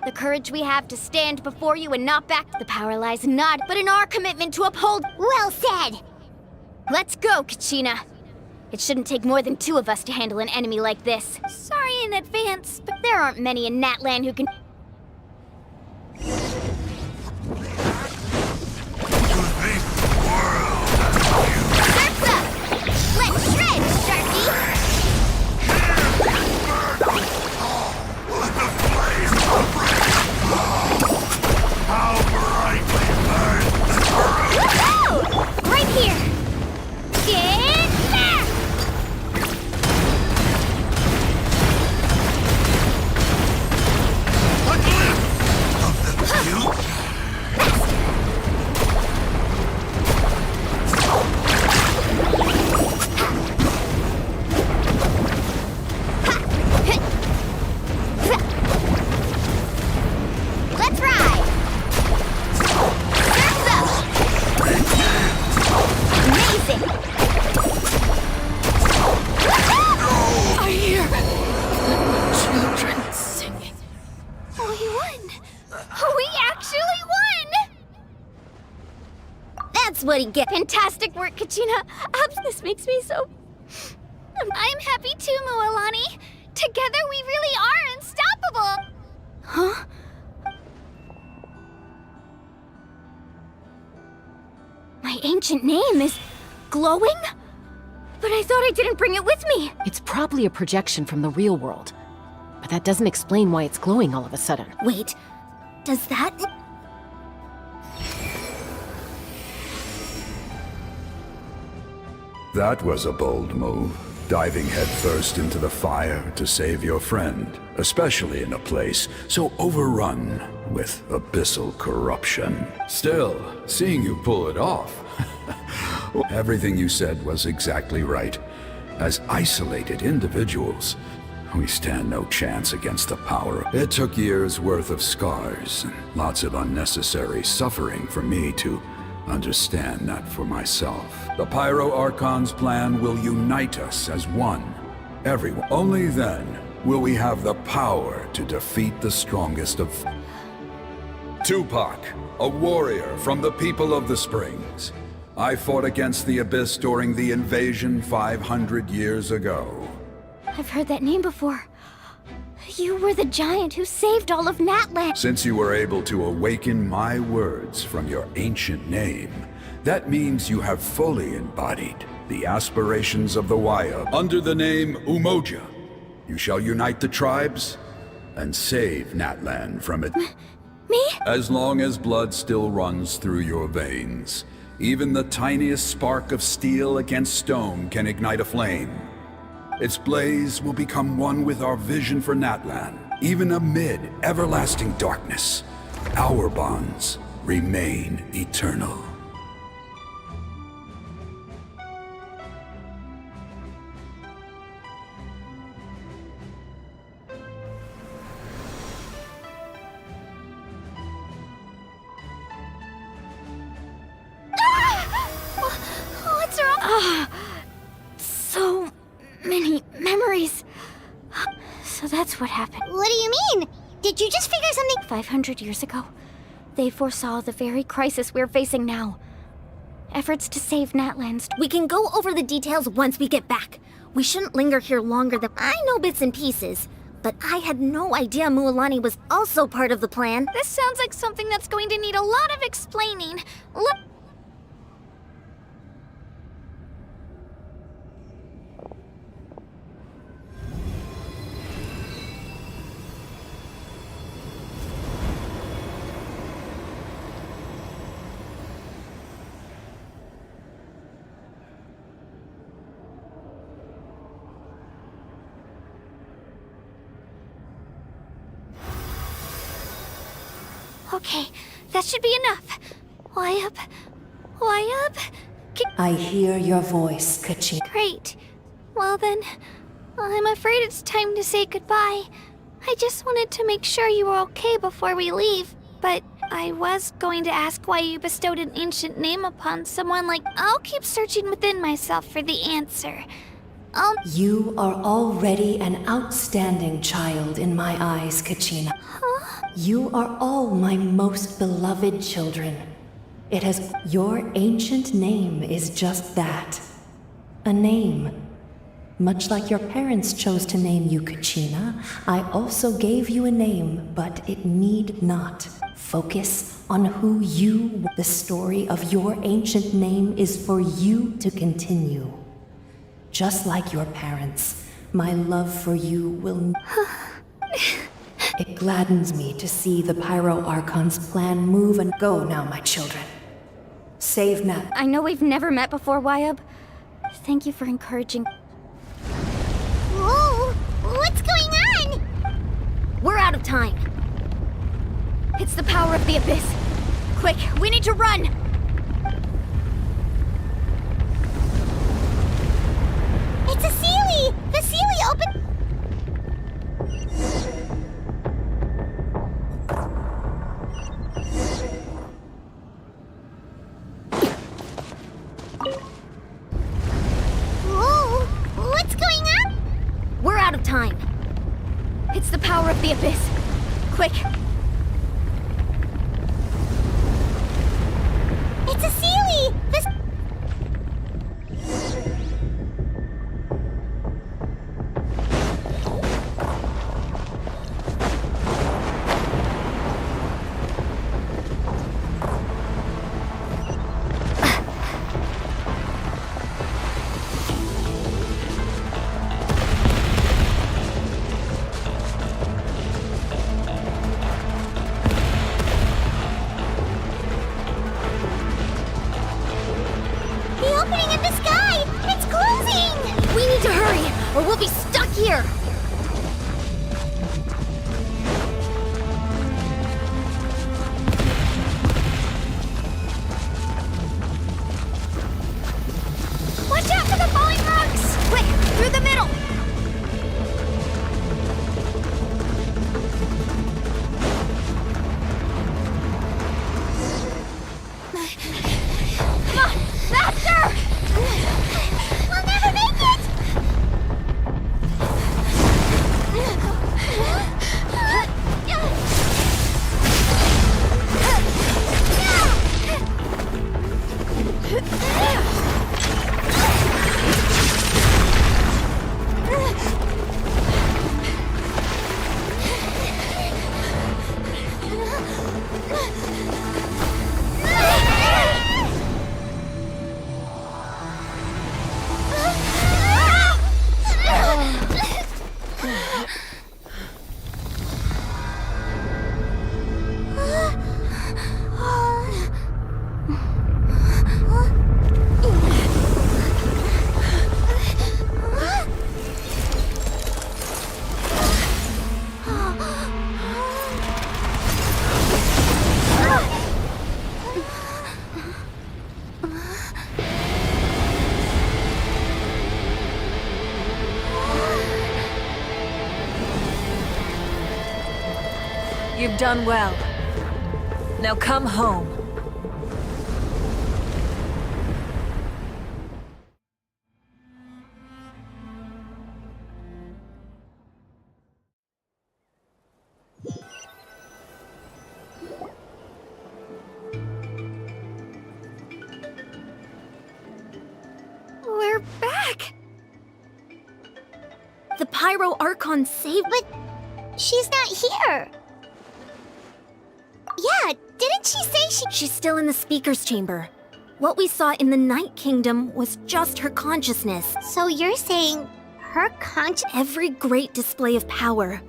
Speaker 2: The courage we have to stand before you and not back— The power lies not, but in our commitment to uphold—
Speaker 10: Well said!
Speaker 3: Let's go, Kachina. It shouldn't take more than 2 of us to handle an enemy like this.
Speaker 2: Sorry in advance, but
Speaker 3: There aren't many in Natlan who can... Surf's up! Let's shred, Sharky!
Speaker 7: Let the flames break! How brightly burns the
Speaker 3: Woohoo! Right here! Get back!
Speaker 7: A glimpse of the future!
Speaker 3: Let's ride! Surf's up! Amazing!
Speaker 6: I hear children singing.
Speaker 2: we won! We actually won!
Speaker 3: That's what he gets. Fantastic work, Kachina. This makes me so...
Speaker 2: I'm happy too, Mualani. Together we really are unstoppable!
Speaker 3: Huh? My ancient name is glowing? But I thought I didn't bring it with me.
Speaker 11: It's probably a projection from the real world. But that doesn't explain why it's glowing all of a sudden.
Speaker 3: Wait, does that...
Speaker 5: That was a bold move, diving headfirst into the fire to save your friend, especially in a place so overrun with abyssal corruption. Still, seeing you pull it off, everything you said was exactly right. As isolated individuals, we stand no chance against the power. It took years' worth of scars and lots of unnecessary suffering for me to understand that for myself. The Pyro Archon's plan will unite us as one. Everyone. Only then will we have the power to defeat the strongest of... Tupac, a warrior from the people of the Springs. I fought against the Abyss during the invasion 500 years ago.
Speaker 3: I've heard that name before. You were the giant who saved all of Natlan.
Speaker 5: Since you were able to awaken my words from your ancient name, that means you have fully embodied the aspirations of the Waya. Under the name Umoja, you shall unite the tribes and save Natlan from it.
Speaker 3: Me?
Speaker 5: As long as blood still runs through your veins, even the tiniest spark of steel against stone can ignite a flame. Its blaze will become one with our vision for Natlan. Even amid everlasting darkness, our bonds remain eternal.
Speaker 2: What's wrong?
Speaker 3: So many memories. So that's what happened.
Speaker 10: What do you mean? Did you just figure something?
Speaker 3: 500 years ago, they foresaw the very crisis we're facing now. Efforts to save Natlands. We can go over the details once we get back. We shouldn't linger here longer than... I know bits and pieces, but I had no idea Mualani was also part of the plan.
Speaker 2: This sounds like something that's going to need a lot of explaining. Look. Okay, that should be enough. Why up? Why up?
Speaker 13: I hear your voice, Kachina.
Speaker 2: Great. Well then, I'm afraid it's time to say goodbye. I just wanted to make sure you were okay before we leave. But I was going to ask why you bestowed an ancient name upon someone like... I'll keep searching within myself for the answer.
Speaker 13: You are already an outstanding child in my eyes, Kachina.
Speaker 2: Huh?
Speaker 13: You are all my most beloved children. It has. Your ancient name is just that. A name. Much like your parents chose to name you Kachina, I also gave you a name, but it need not. Focus on who you. The story of your ancient name is for you to continue. Just like your parents, my love for you will. It gladdens me to see the Pyro Archon's plan move and go now, my children. Save Nat.
Speaker 3: I know we've never met before, Wyab. Thank you for encouraging.
Speaker 10: Whoa! What's going on?
Speaker 3: We're out of time. It's the power of the Abyss. Quick, we need to run!
Speaker 10: It's a Sealy! The Sealy opened. Whoa! What's going on?
Speaker 3: We're out of time. It's the power of the Abyss. Quick!
Speaker 10: It's a Sealy! This. The opening in the sky! It's closing!
Speaker 3: We need to hurry, or we'll be stuck here! Watch out for the falling rocks! Quick, through the middle! Come on, faster!
Speaker 10: We'll never make it!
Speaker 9: You've done well. Now come home.
Speaker 3: We're back! The Pyro Archon saved.
Speaker 10: But she's not here. Yeah, didn't she say
Speaker 3: She's still in the speaker's chamber. What we saw in the Night Kingdom was just her consciousness.
Speaker 10: So you're saying her
Speaker 3: Every great display of power.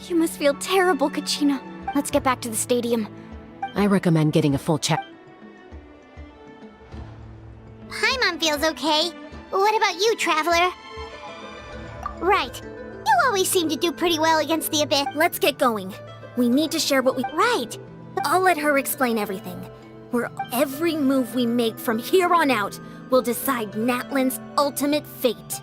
Speaker 3: You must feel terrible, Kachina. Let's get back to the stadium.
Speaker 11: I recommend getting a full check.
Speaker 10: Paimon feels okay. What about you, Traveler? Right. You always seem to do pretty well against the Abyss.
Speaker 3: Let's get going. We need to share what we...
Speaker 10: Right.
Speaker 3: I'll let her explain everything. Where every move we make from here on out will decide Natlan's ultimate fate.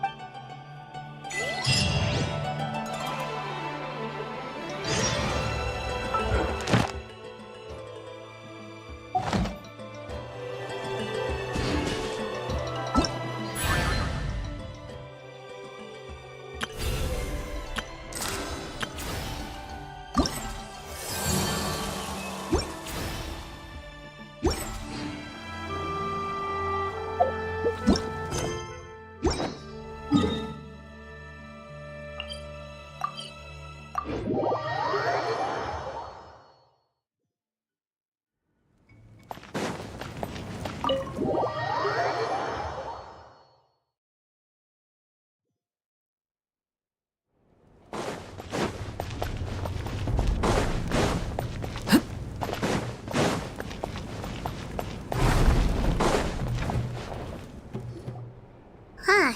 Speaker 10: Huh.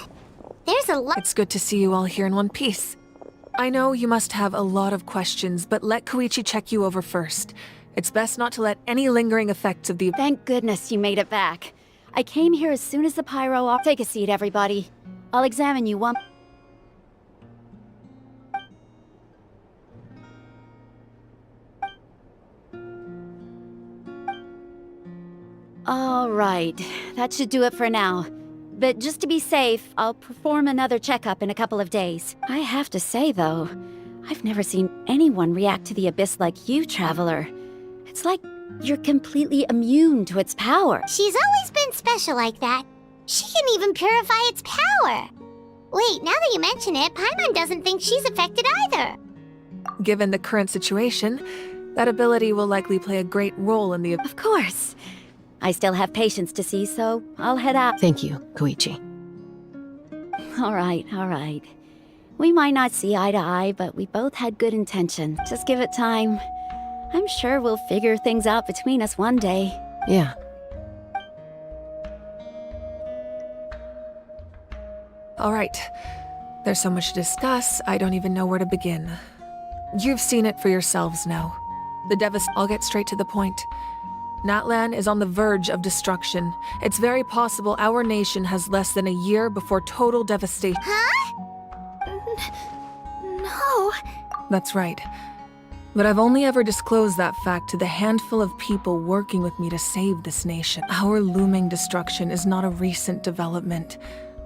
Speaker 10: There's a lot.
Speaker 9: It's good to see you all here in one piece. I know you must have a lot of questions, but let Koichi check you over first. It's best not to let any lingering effects of the—
Speaker 14: Thank goodness you made it back. I came here as soon as the pyro off. Take a seat, everybody. I'll examine you one. All right, that should do it for now. But just to be safe, I'll perform another checkup in a couple of days. I have to say, though, I've never seen anyone react to the Abyss like you, Traveler. It's like you're completely immune to its power.
Speaker 10: She's always been special like that. She can even purify its power. Wait, now that you mention it, Paimon doesn't think she's affected either.
Speaker 9: Given the current situation, that ability will likely play a great role in the—
Speaker 14: Of course. I still have patients to see, so I'll head out.
Speaker 11: Thank you, Koichi.
Speaker 14: All right. We might not see eye to eye, but we both had good intention. Just give it time. I'm sure we'll figure things out between us one day.
Speaker 11: Yeah.
Speaker 9: All right. There's so much to discuss, I don't even know where to begin. You've seen it for yourselves now. I'll get straight to the point. Natlan is on the verge of destruction. It's very possible our nation has less than a year before total devastation.
Speaker 2: Huh? No.
Speaker 9: That's right. But I've only ever disclosed that fact to the handful of people working with me to save this nation. Our looming destruction is not a recent development,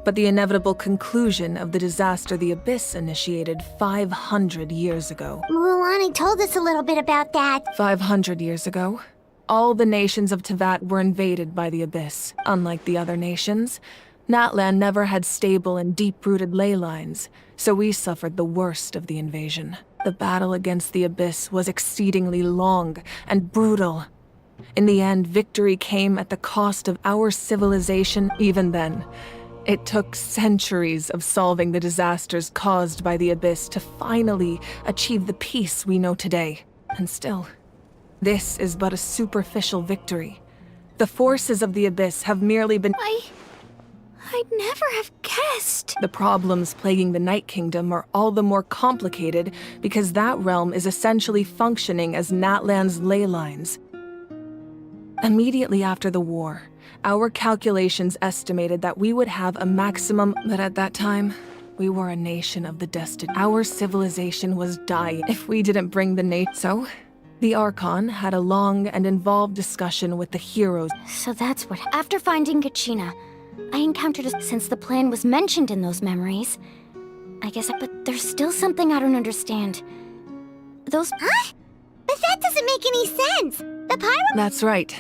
Speaker 9: but the inevitable conclusion of the disaster the Abyss initiated 500 years ago.
Speaker 10: Mualani told us a little bit about that.
Speaker 9: 500 years ago, all the nations of Teyvat were invaded by the Abyss. Unlike the other nations, Natlan never had stable and deep-rooted ley lines, so we suffered the worst of the invasion. The battle against the Abyss was exceedingly long and brutal. In the end, victory came at the cost of our civilization. Even then, it took centuries of solving the disasters caused by the Abyss to finally achieve the peace we know today. And still, this is but a superficial victory. The forces of the Abyss have merely been—
Speaker 2: I'd never have guessed.
Speaker 9: The problems plaguing the Night Kingdom are all the more complicated because that realm is essentially functioning as Natlan's ley lines. Immediately after the war, our calculations estimated that we would have a maximum— but at that time, we were a nation of the destined. Our civilization was dying if we didn't bring the nation. So, the Archon had a long and involved discussion with the heroes.
Speaker 3: So that's what— After finding Kachina, I encountered since the plan was mentioned in those memories. I guess, but there's still something I don't understand. Those—
Speaker 10: Huh? But that doesn't make any sense! The pyro—
Speaker 9: That's right.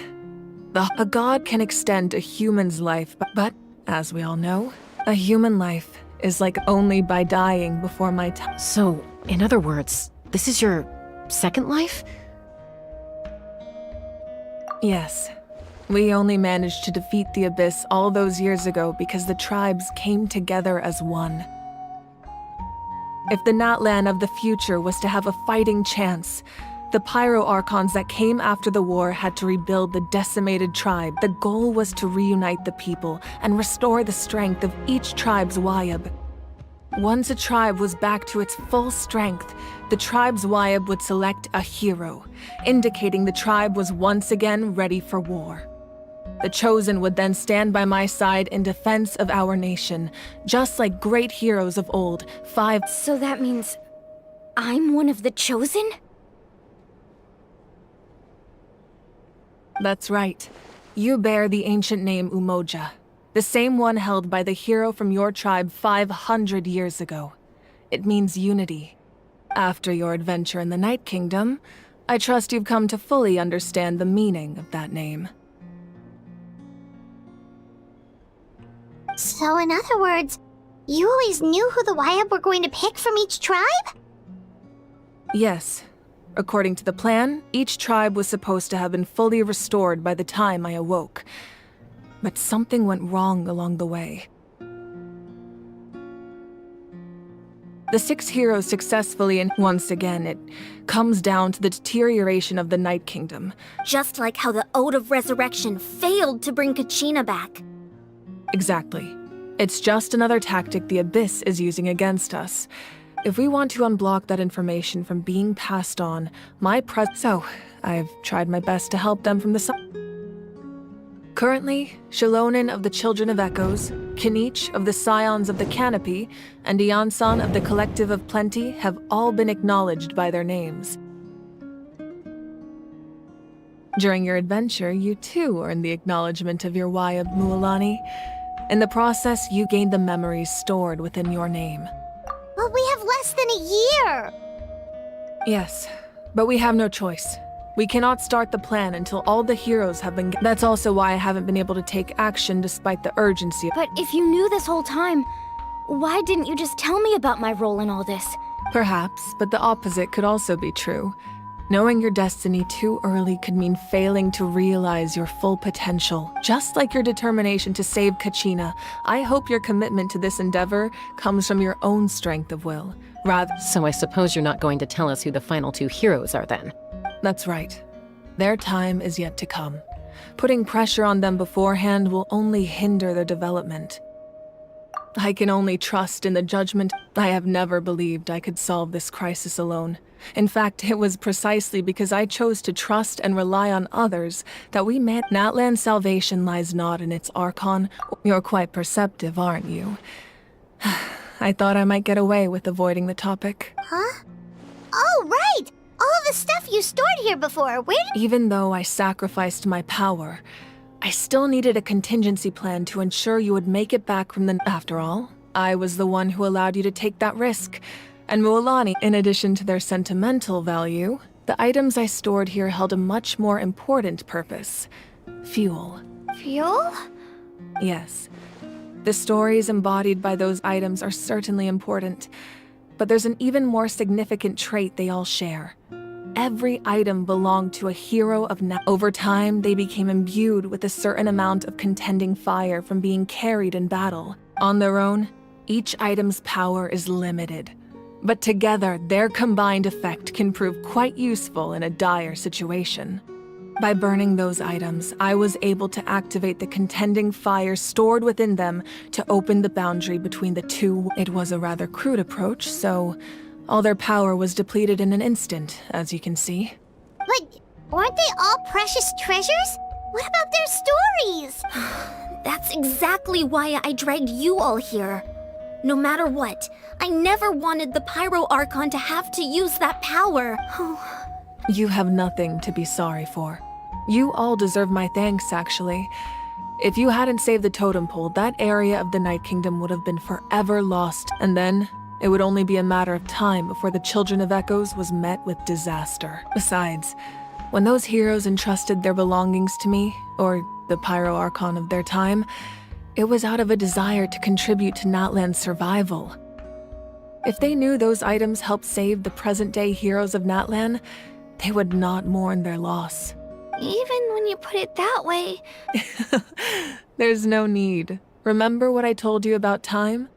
Speaker 9: A god can extend a human's life, but as we all know, a human life is like only by dying before my time.
Speaker 11: So, in other words, this is your second life?
Speaker 9: Yes. We only managed to defeat the Abyss all those years ago because the tribes came together as one. If the Natlan of the future was to have a fighting chance, the Pyro Archons that came after the war had to rebuild the decimated tribe. The goal was to reunite the people and restore the strength of each tribe's Wayab. Once a tribe was back to its full strength, the tribe's Wayab would select a hero, indicating the tribe was once again ready for war. The Chosen would then stand by my side in defense of our nation, just like great heroes of old.
Speaker 3: So that means I'm one of the Chosen?
Speaker 9: That's right. You bear the ancient name Umoja, the same one held by the hero from your tribe 500 years ago. It means unity. After your adventure in the Night Kingdom, I trust you've come to fully understand the meaning of that name.
Speaker 10: So in other words, you always knew who the Wayab were going to pick from each tribe?
Speaker 9: Yes. According to the plan, each tribe was supposed to have been fully restored by the time I awoke. But something went wrong along the way. The 6 heroes successfully, and once again, it comes down to the deterioration of the Night Kingdom.
Speaker 3: Just like how the Ode of Resurrection failed to bring Kachina back.
Speaker 9: Exactly. It's just another tactic the Abyss is using against us. If we want to unblock that information from being passed on, So, I've tried my best to help them from the side. Currently, Shilonen of the Children of Echoes, Kinich of the Scions of the Canopy, and Iansan of the Collective of Plenty have all been acknowledged by their names. During your adventure, you too earned the acknowledgement of your Wayab Mualani. In the process, you gained the memories stored within your name.
Speaker 10: But we have less than a year!
Speaker 9: Yes, but we have no choice. We cannot start the plan until all the heroes have been. That's also why I haven't been able to take action despite the urgency.
Speaker 3: But if you knew this whole time, why didn't you just tell me about my role in all this?
Speaker 9: Perhaps, but the opposite could also be true. Knowing your destiny too early could mean failing to realize your full potential. Just like your determination to save Kachina, I hope your commitment to this endeavor comes from your own strength of will, rather.
Speaker 11: So I suppose you're not going to tell us who the final two heroes are then?
Speaker 9: That's right. Their time is yet to come. Putting pressure on them beforehand will only hinder their development. I can only trust in the judgment. I have never believed I could solve this crisis alone. In fact, it was precisely because I chose to trust and rely on others that we met. Natlan's salvation lies not in its Archon. You're quite perceptive, aren't you? I thought I might get away with avoiding the topic.
Speaker 10: Huh? Oh, right! All the stuff you stored here before, where did—
Speaker 9: Even though I sacrificed my power, I still needed a contingency plan to ensure you would make it back from the— After all, I was the one who allowed you to take that risk. And Mualani, in addition to their sentimental value, the items I stored here held a much more important purpose. Fuel.
Speaker 10: Fuel?
Speaker 9: Yes. The stories embodied by those items are certainly important, but there's an even more significant trait they all share. Every item belonged to a hero of Over time, they became imbued with a certain amount of contending fire from being carried in battle. On their own, each item's power is limited. But together, their combined effect can prove quite useful in a dire situation. By burning those items, I was able to activate the contending fire stored within them to open the boundary between the two. It was a rather crude approach, so all their power was depleted in an instant, as you can see.
Speaker 10: But aren't they all precious treasures? What about their stories?
Speaker 3: That's exactly why I dragged you all here. No matter what, I never wanted the Pyro Archon to have to use that power.
Speaker 9: You have nothing to be sorry for. You all deserve my thanks, actually. If you hadn't saved the totem pole, that area of the Night Kingdom would have been forever lost, and then it would only be a matter of time before the Children of Echoes was met with disaster. Besides, when those heroes entrusted their belongings to me, or the Pyro Archon of their time, it was out of a desire to contribute to Natlan's survival. If they knew those items helped save the present-day heroes of Natlan, they would not mourn their loss.
Speaker 2: Even when you put it that way...
Speaker 9: There's no need. Remember what I told you about time?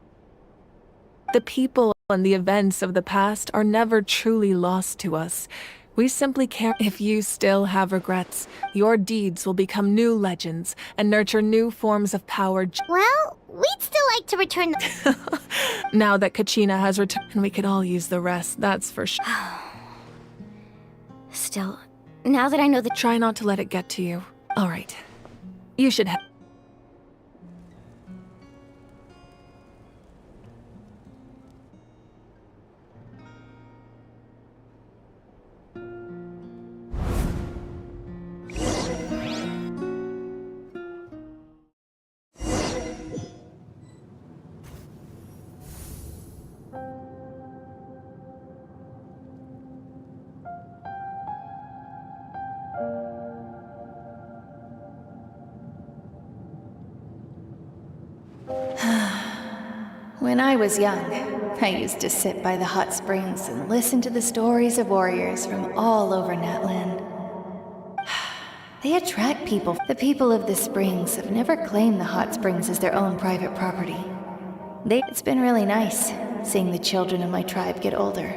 Speaker 9: The people and the events of the past are never truly lost to us. We simply care. If you still have regrets, your deeds will become new legends and nurture new forms of power.
Speaker 10: Well, we'd still like to return
Speaker 9: Now that Kachina has returned, we could all use the rest, that's for sure.
Speaker 3: Still, now that I know the—
Speaker 9: Try not to let it get to you. All right. You should have...
Speaker 15: When I was young, I used to sit by the hot springs and listen to the stories of warriors from all over Natlan. They attract people. The people of the springs have never claimed the hot springs as their own private property. It's been really nice seeing the children of my tribe get older.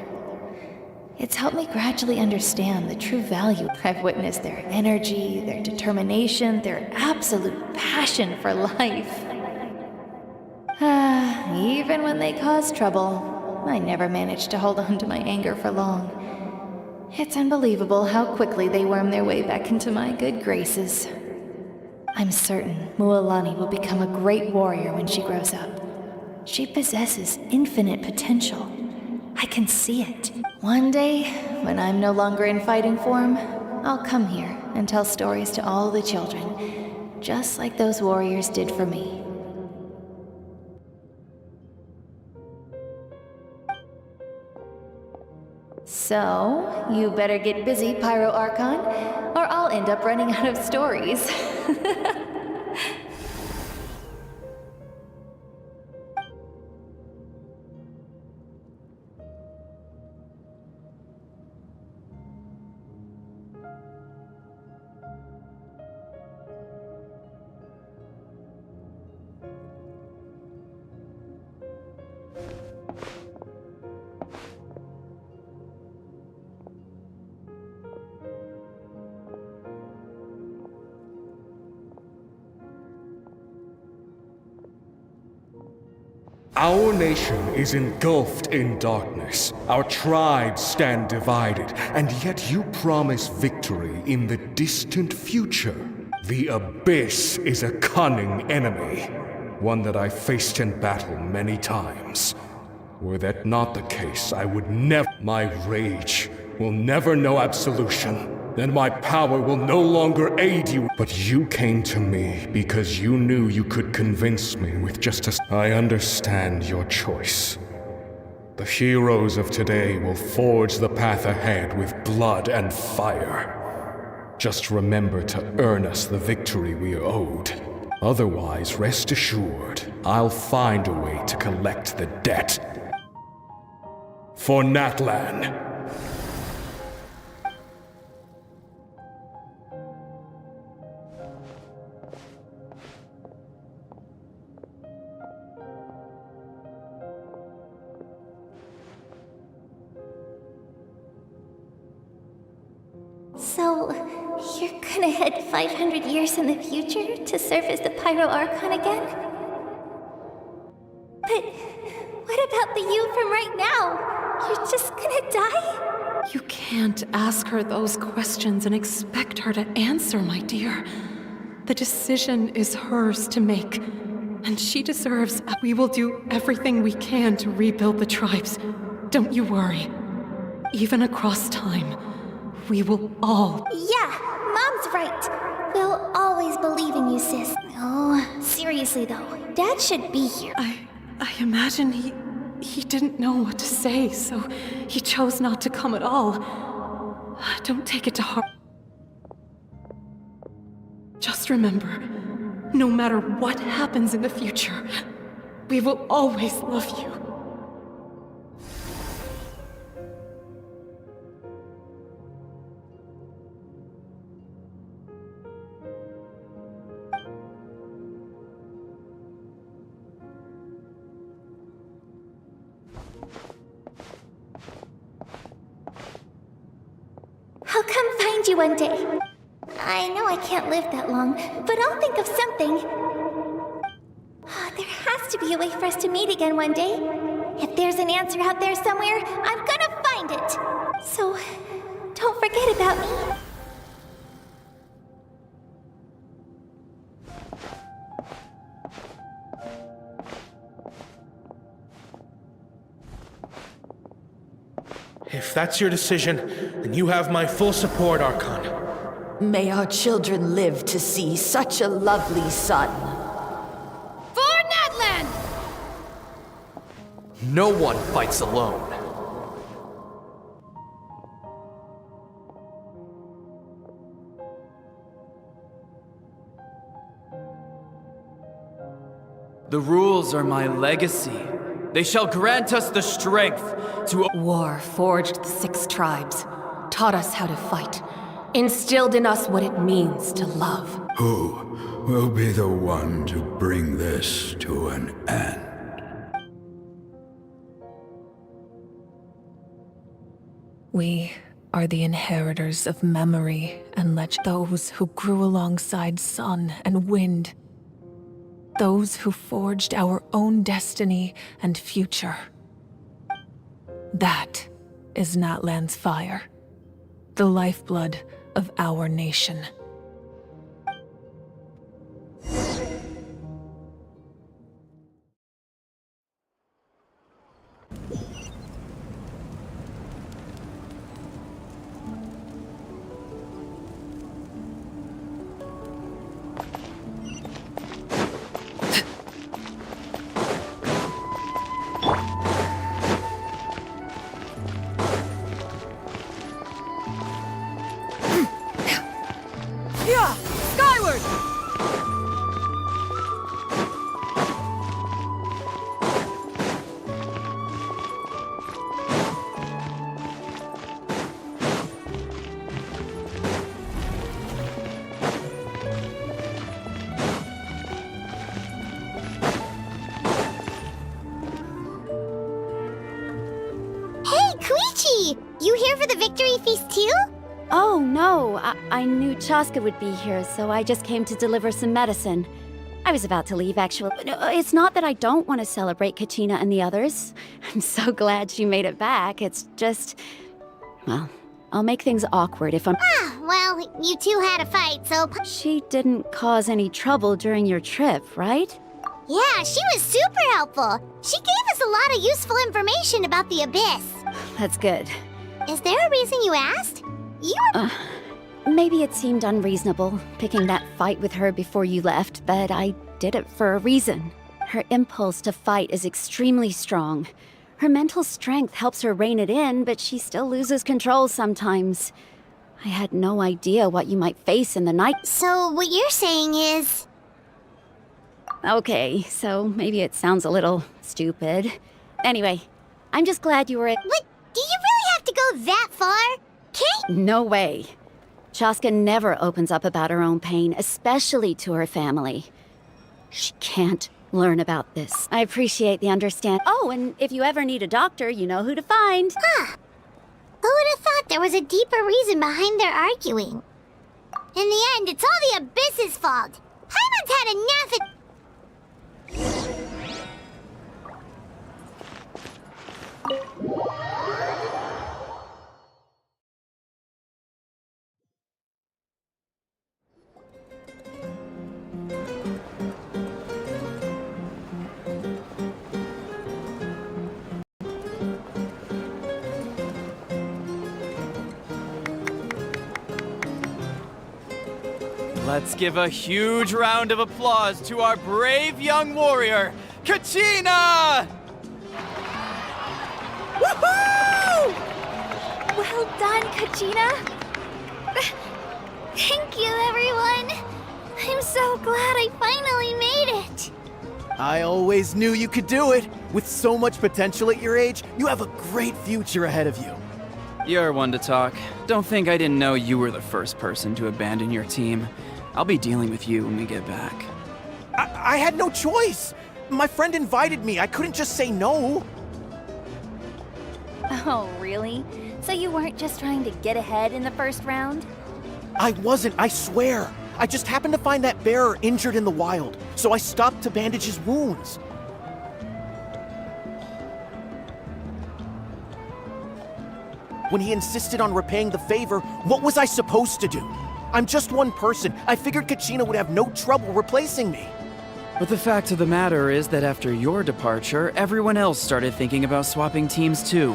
Speaker 15: It's helped me gradually understand the true value. I've witnessed their energy, their determination, their absolute passion for life. even when they cause trouble, I never manage to hold on to my anger for long. It's unbelievable how quickly they worm their way back into my good graces. I'm certain Mualani will become a great warrior when she grows up. She possesses infinite potential. I can see it. One day, when I'm no longer in fighting form, I'll come here and tell stories to all the children, just like those warriors did for me. So, you better get busy, Pyro Archon, or I'll end up running out of stories.
Speaker 16: Our nation is engulfed in darkness. Our tribes stand divided, and yet you promise victory in the distant future. The Abyss is a cunning enemy, one that I faced in battle many times. Were that not the case, I would never... My rage will never know absolution, and my power will no longer aid you. But you came to me because you knew you could convince me with just a... I understand your choice. The heroes of today will forge the path ahead with blood and fire. Just remember to earn us the victory we are owed. Otherwise, rest assured, I'll find a way to collect the debt. For Natlan.
Speaker 10: So, you're gonna head 500 years in the future to serve as the Pyro Archon again? But what about the you from right now? You're just gonna die?
Speaker 6: You can't ask her those questions and expect her to answer, my dear. The decision is hers to make, and she deserves... We will do everything we can to rebuild the tribes. Don't you worry. Even across time, we will all...
Speaker 10: Yeah, Mom's right. We'll always believe in you, sis. Oh, seriously though, Dad should be here.
Speaker 6: I imagine he didn't know what to say, so he chose not to come at all. Don't take it to heart. Just remember, no matter what happens in the future, we will always love you.
Speaker 10: I'll come find you one day. I know I can't live that long, but I'll think of something. There has to be a way for us to meet again one day. If there's an answer out there somewhere, I'm gonna find it. So, don't forget about me.
Speaker 17: If that's your decision, then you have my full support, Archon.
Speaker 18: May our children live to see such a lovely son.
Speaker 4: For Natlan!
Speaker 19: No one fights alone. The rules are my legacy. They shall grant us the strength to...
Speaker 8: War forged the 6 tribes, taught us how to fight, instilled in us what it means to love.
Speaker 5: Who will be the one to bring this to an end?
Speaker 9: We are the inheritors of memory and those who grew alongside sun and wind. those who forged our own destiny and future. That is Natlan's fire, the lifeblood of our nation.
Speaker 4: Yeah! Skyward!
Speaker 10: Hey, Koichi! You here for the victory feast too?
Speaker 14: Oh, no. I knew Chaska would be here, so I just came to deliver some medicine. I was about to leave, actually. No, it's not that I don't want to celebrate Kachina and the others. I'm so glad she made it back. It's just... well, I'll make things awkward if I'm...
Speaker 10: Ah, well, you two had a fight, so...
Speaker 14: She didn't cause any trouble during your trip, right?
Speaker 10: Yeah, she was super helpful. She gave us a lot of useful information about the Abyss.
Speaker 14: That's good.
Speaker 10: Is there a reason you asked?
Speaker 14: Maybe it seemed unreasonable, picking that fight with her before you left, but I did it for a reason. Her impulse to fight is extremely strong. Her mental strength helps her rein it in, but she still loses control sometimes. I had no idea what you might face in the night.
Speaker 10: So what you're saying is...
Speaker 14: Okay, so maybe it sounds a little stupid. Anyway, I'm just glad you were at...
Speaker 10: What? Do you really have to go that far?
Speaker 14: No way. Chaska never opens up about her own pain, especially to her family. She can't learn about this. I appreciate the understanding. Oh, and if you ever need a doctor, you know who to find.
Speaker 10: Huh. Who would have thought there was a deeper reason behind their arguing? In the end, it's all the Abyss's fault. Paimon's had enough of...
Speaker 19: Let's give a huge round of applause to our brave young warrior, Kachina!
Speaker 2: Woohoo! Well done, Kachina. Thank you, everyone. I'm so glad I finally made it.
Speaker 20: I always knew you could do it. With so much potential at your age, you have a great future ahead of you.
Speaker 19: You're one to talk. Don't think I didn't know you were the first person to abandon your team. I'll be dealing with you when we get back.
Speaker 20: I had no choice. My friend invited me. I couldn't just say no.
Speaker 2: Oh, really? So you weren't just trying to get ahead in the first round?
Speaker 20: I wasn't, I swear. I just happened to find that bearer injured in the wild, so I stopped to bandage his wounds. When he insisted on repaying the favor, what was I supposed to do? I'm just one person. I figured Kachina would have no trouble replacing me.
Speaker 19: But the fact of the matter is that after your departure, everyone else started thinking about swapping teams too.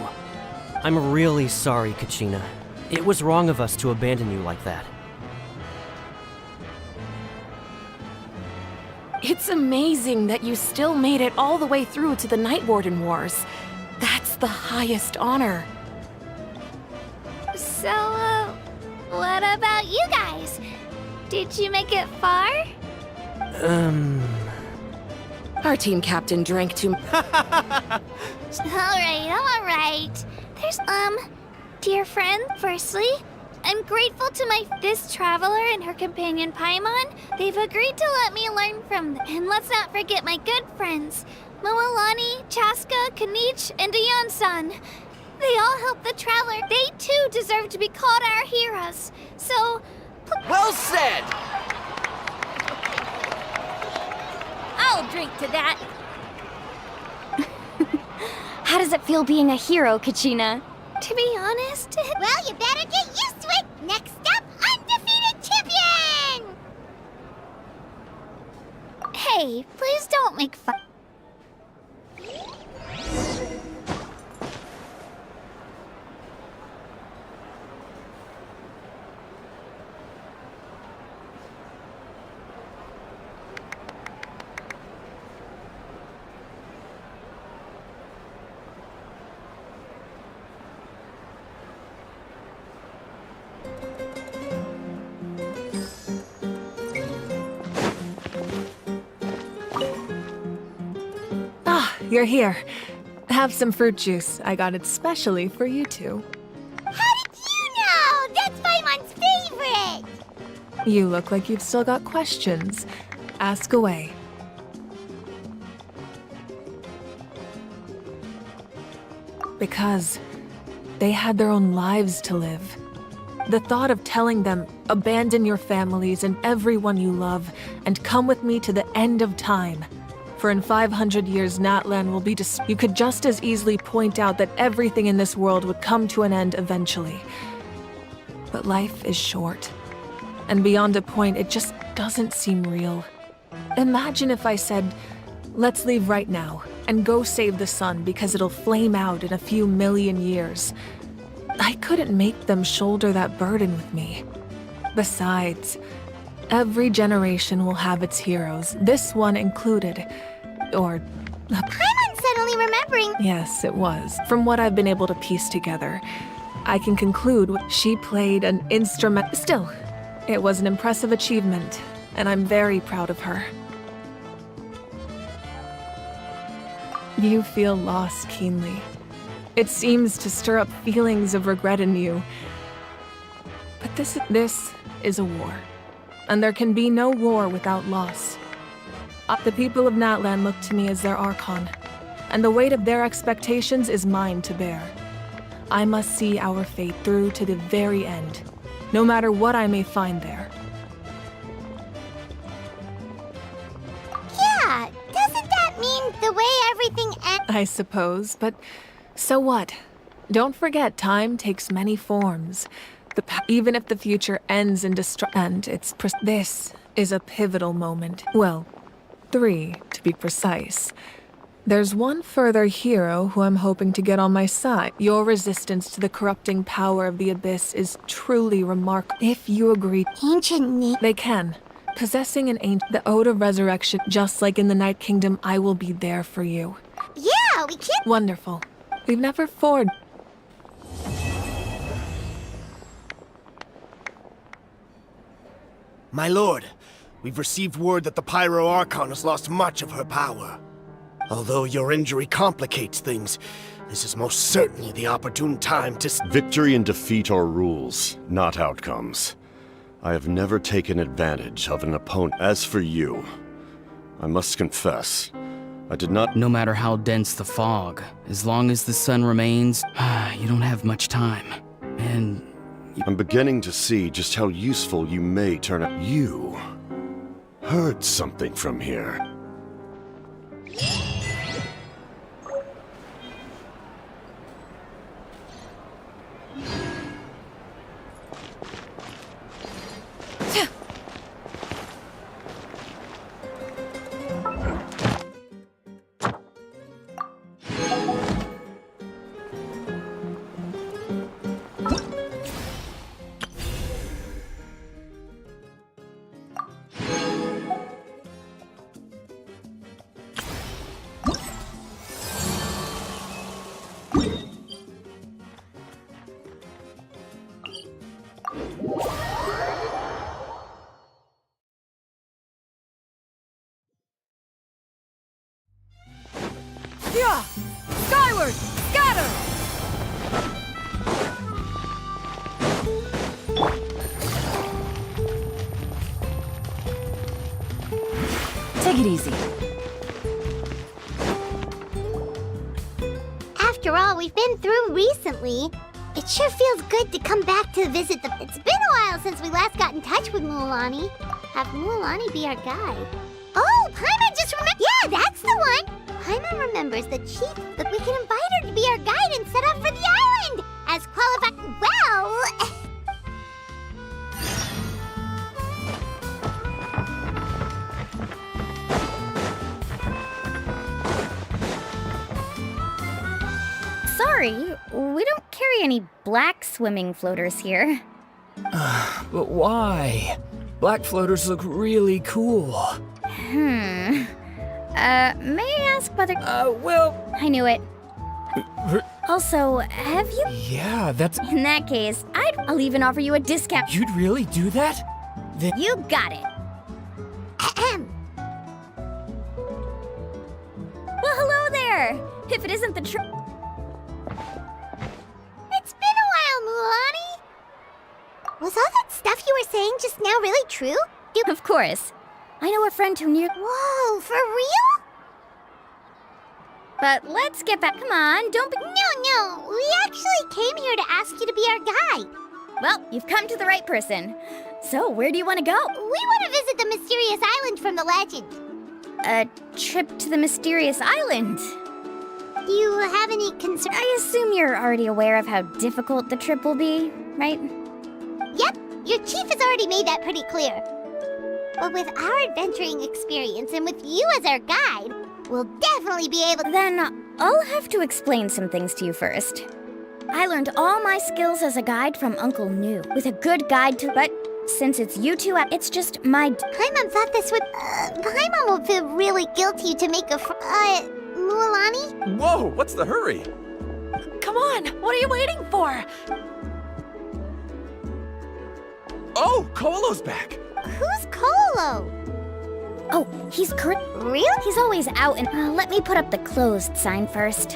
Speaker 21: I'm really sorry, Kachina. It was wrong of us to abandon you like that.
Speaker 9: It's amazing that you still made it all the way through to the Night Warden Wars. That's the highest honor.
Speaker 2: So, what about you guys? Did you make it far?
Speaker 9: Our team captain drank too much.
Speaker 2: Alright, I'm alright. There's, dear friend, firstly, I'm grateful to this traveler and her companion Paimon. They've agreed to let me learn from them. And let's not forget my good friends, Moalani, Chaska, Kinich, and Dayan-san. They all helped the traveler. They too deserve to be called our heroes. So...
Speaker 20: Well said!
Speaker 2: I'll drink to that.
Speaker 14: How does it feel being a hero, Kachina?
Speaker 2: To be honest,
Speaker 10: Well, you better get used to it. Next up, undefeated champion!
Speaker 2: hey, please don't make fun.
Speaker 9: You're here. Have some fruit juice. I got it specially for you two.
Speaker 10: How did you know? That's Paimon's favorite!
Speaker 9: You look like you've still got questions. Ask away. Because they had their own lives to live. The thought of telling them, abandon your families and everyone you love, and come with me to the end of time. For in 500 years, Natlan will be you could just as easily point out that everything in this world would come to an end eventually. But life is short. And beyond a point, it just doesn't seem real. Imagine if I said, let's leave right now, and go save the sun because it'll flame out in a few million years. I couldn't make them shoulder that burden with me. Besides, every generation will have its heroes, this one included. Or...
Speaker 10: Paimon's suddenly remembering.
Speaker 9: Yes, it was. From what I've been able to piece together, I can conclude she played an instrument. Still, it was an impressive achievement, and I'm very proud of her. You feel loss keenly. It seems to stir up feelings of regret in you. But this is a war. And there can be no war without loss. The people of Natlan look to me as their Archon, and the weight of their expectations is mine to bear. I must see our fate through to the very end, no matter what I may find there.
Speaker 10: Yeah, doesn't that mean the way everything ends?
Speaker 9: I suppose, but so what? Don't forget, time takes many forms. Even if the future ends in this is a pivotal moment. Well, 3, to be precise. There's one further hero who I'm hoping to get on my side. Your resistance to the corrupting power of the Abyss is truly remarkable. If you agree...
Speaker 10: Ancient...
Speaker 9: They can. Possessing the Ode of Resurrection, just like in the Night Kingdom, I will be there for you.
Speaker 10: Yeah, we can...
Speaker 9: Wonderful. We've never forged...
Speaker 20: My lord, we've received word that the Pyro Archon has lost much of her power. Although your injury complicates things, this is most certainly the opportune time to...
Speaker 1: Victory and defeat are rules, not outcomes. I have never taken advantage of an opponent. As for you, I must confess, I did not...
Speaker 22: No matter how dense the fog, as long as the sun remains, you don't have much time. And...
Speaker 1: I'm beginning to see just how useful you may turn out. You heard something from here.
Speaker 4: Yeah! Skyward! Scatter!
Speaker 18: Take it easy.
Speaker 10: After all we've been through recently, it sure feels good to come back to visit the... It's been a while since we last got in touch with Mualani. Have Mualani be our guide. Oh, Paimon just remembered... That's the one! Paimon remembers the chief that we can invite her to be our guide and set up for the island! As qualified. Well.
Speaker 2: Sorry, we don't carry any black swimming floaters here.
Speaker 7: But why? Black floaters look really cool.
Speaker 2: May I ask whether...
Speaker 7: well...
Speaker 2: I knew it. Also, have you...
Speaker 7: Yeah, that's...
Speaker 2: In that case, I'll even offer you a discount.
Speaker 7: You'd really do that?
Speaker 2: You got it. Well, hello there! If it isn't the truth...
Speaker 10: It's been a while, Mulan. Was all that stuff you were saying just now really true?
Speaker 2: Of course. I know a friend who knew...
Speaker 10: Whoa, for real?
Speaker 2: But let's get back. Come on, don't be...
Speaker 10: No, we actually came here to ask you to be our guide.
Speaker 2: Well, you've come to the right person. So, where do you want to go?
Speaker 10: We want to visit the mysterious island from the legend.
Speaker 2: A trip to the mysterious island?
Speaker 10: Do you have any concern?
Speaker 2: I assume you're already aware of how difficult the trip will be, right?
Speaker 10: Yep, your chief has already made that pretty clear. But with our adventuring experience and with you as our guide, we'll definitely be able to...
Speaker 2: Then I'll have to explain some things to you first. I learned all my skills as a guide from Uncle New, with a good guide to... But since it's you two, it's just my...
Speaker 10: Paimon thought this would... Paimon will feel really guilty to make a... Mualani?
Speaker 12: Whoa, what's the hurry?
Speaker 11: Come on, what are you waiting for?
Speaker 12: Oh, Kolo's back!
Speaker 10: Who's Kolo?
Speaker 2: Oh, he's
Speaker 10: Really?
Speaker 2: He's always out and... let me put up the closed sign first.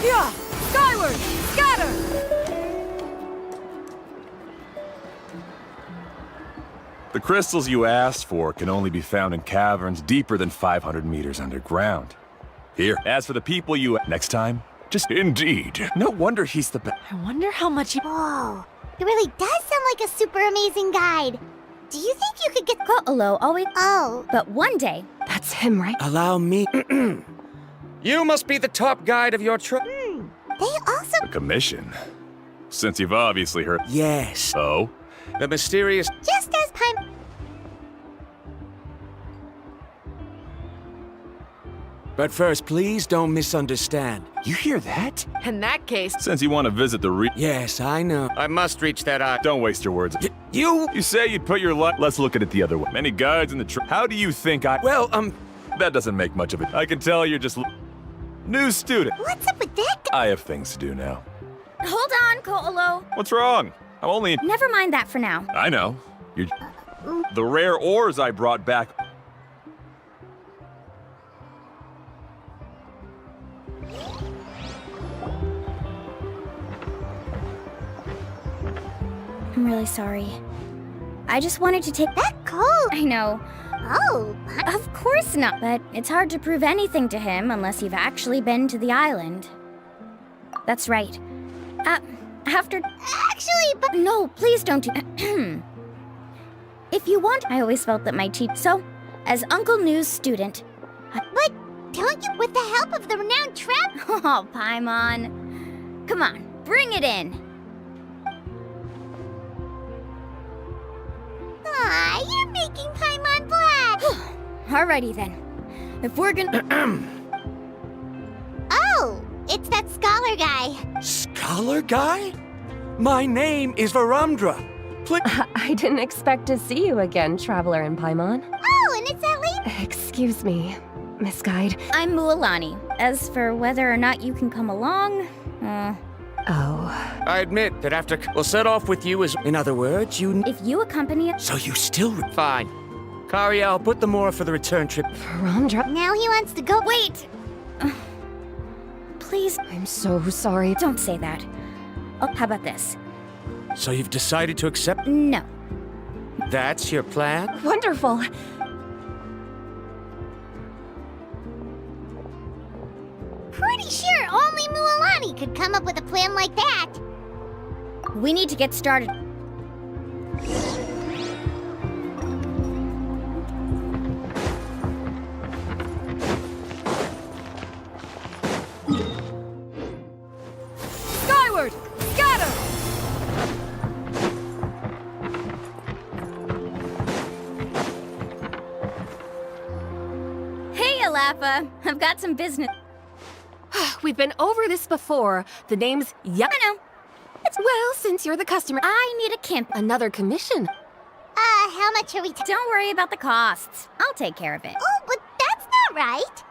Speaker 4: Yeah! Skyward! Scatter!
Speaker 12: The crystals you asked for can only be found in caverns deeper than 500 meters underground. Here, as for the people you... Next time, just... Indeed. No wonder he's the best.
Speaker 11: I wonder how much
Speaker 10: Whoa, it really does sound like a super amazing guide. Do you think you could get...
Speaker 2: Kolo always...
Speaker 10: Oh.
Speaker 2: But one day...
Speaker 11: That's him, right?
Speaker 23: Allow me... You must be the top guide of your trip.
Speaker 10: They also...
Speaker 12: A commission? Since you've obviously heard...
Speaker 23: Yes.
Speaker 12: Oh?
Speaker 23: The mysterious...
Speaker 10: Just as Paimon...
Speaker 23: But first, please don't misunderstand.
Speaker 12: You hear that?
Speaker 11: In that case...
Speaker 12: Since you want to visit the
Speaker 23: Yes, I know. I must reach that eye.
Speaker 12: Don't waste your words.
Speaker 23: You?
Speaker 12: You say you'd put your life... Let's look at it the other way. Many guides in the trip. How do you think I...
Speaker 23: Well,
Speaker 12: That doesn't make much of it. I can tell you're just... New student.
Speaker 10: What's up with that?
Speaker 12: I have things to do now.
Speaker 2: Hold on, Kolo.
Speaker 12: What's wrong? I'm only...
Speaker 2: Never mind that for now.
Speaker 12: I know. You're... The rare ores I brought back...
Speaker 2: I'm really sorry. I just wanted to take...
Speaker 10: That cold!
Speaker 2: I know.
Speaker 10: Oh,
Speaker 2: Of course not. But it's hard to prove anything to him unless you've actually been to the island. That's right. After...
Speaker 10: Actually, but...
Speaker 2: No, please don't do... If you want... I always felt that my teacher... So, as Uncle New's student...
Speaker 10: But don't you... With the help of the renowned trap...
Speaker 2: Oh, Paimon. Come on, bring it in.
Speaker 10: Aw, you're making Paimon blush.
Speaker 2: Alrighty then. If we're gonna...
Speaker 10: Oh, it's that scholar guy.
Speaker 23: Scholar guy? My name is Varumdra.
Speaker 24: I didn't expect to see you again, Traveler in Paimon.
Speaker 10: Oh, and it's that lady.
Speaker 24: Excuse me, Miss Guide.
Speaker 2: I'm Mualani. As for whether or not you can come along...
Speaker 24: Oh.
Speaker 23: I admit that after... We'll set off with you as... In other words, you...
Speaker 2: If you accompany it...
Speaker 23: So you still... Fine. Kari, I'll put the more for the return trip.
Speaker 24: Varumdra...
Speaker 10: Now he wants to go...
Speaker 2: Wait! Please...
Speaker 24: I'm so sorry.
Speaker 2: Don't say that. Oh, how about this?
Speaker 23: So you've decided to accept...
Speaker 2: No.
Speaker 23: That's your plan?
Speaker 24: Wonderful.
Speaker 10: pretty sure only Mualani could come up with a plan like that.
Speaker 2: We need to get started.
Speaker 4: Skyward! Scatter!
Speaker 2: Hey, Alafa. I've got some business.
Speaker 8: We've been over this before. The name's
Speaker 2: I know.
Speaker 8: Well, since you're the customer,
Speaker 2: I need a camp.
Speaker 8: Another commission.
Speaker 10: How much are we
Speaker 2: Don't worry about the costs. I'll take care of it.
Speaker 10: Oh, but that's not right.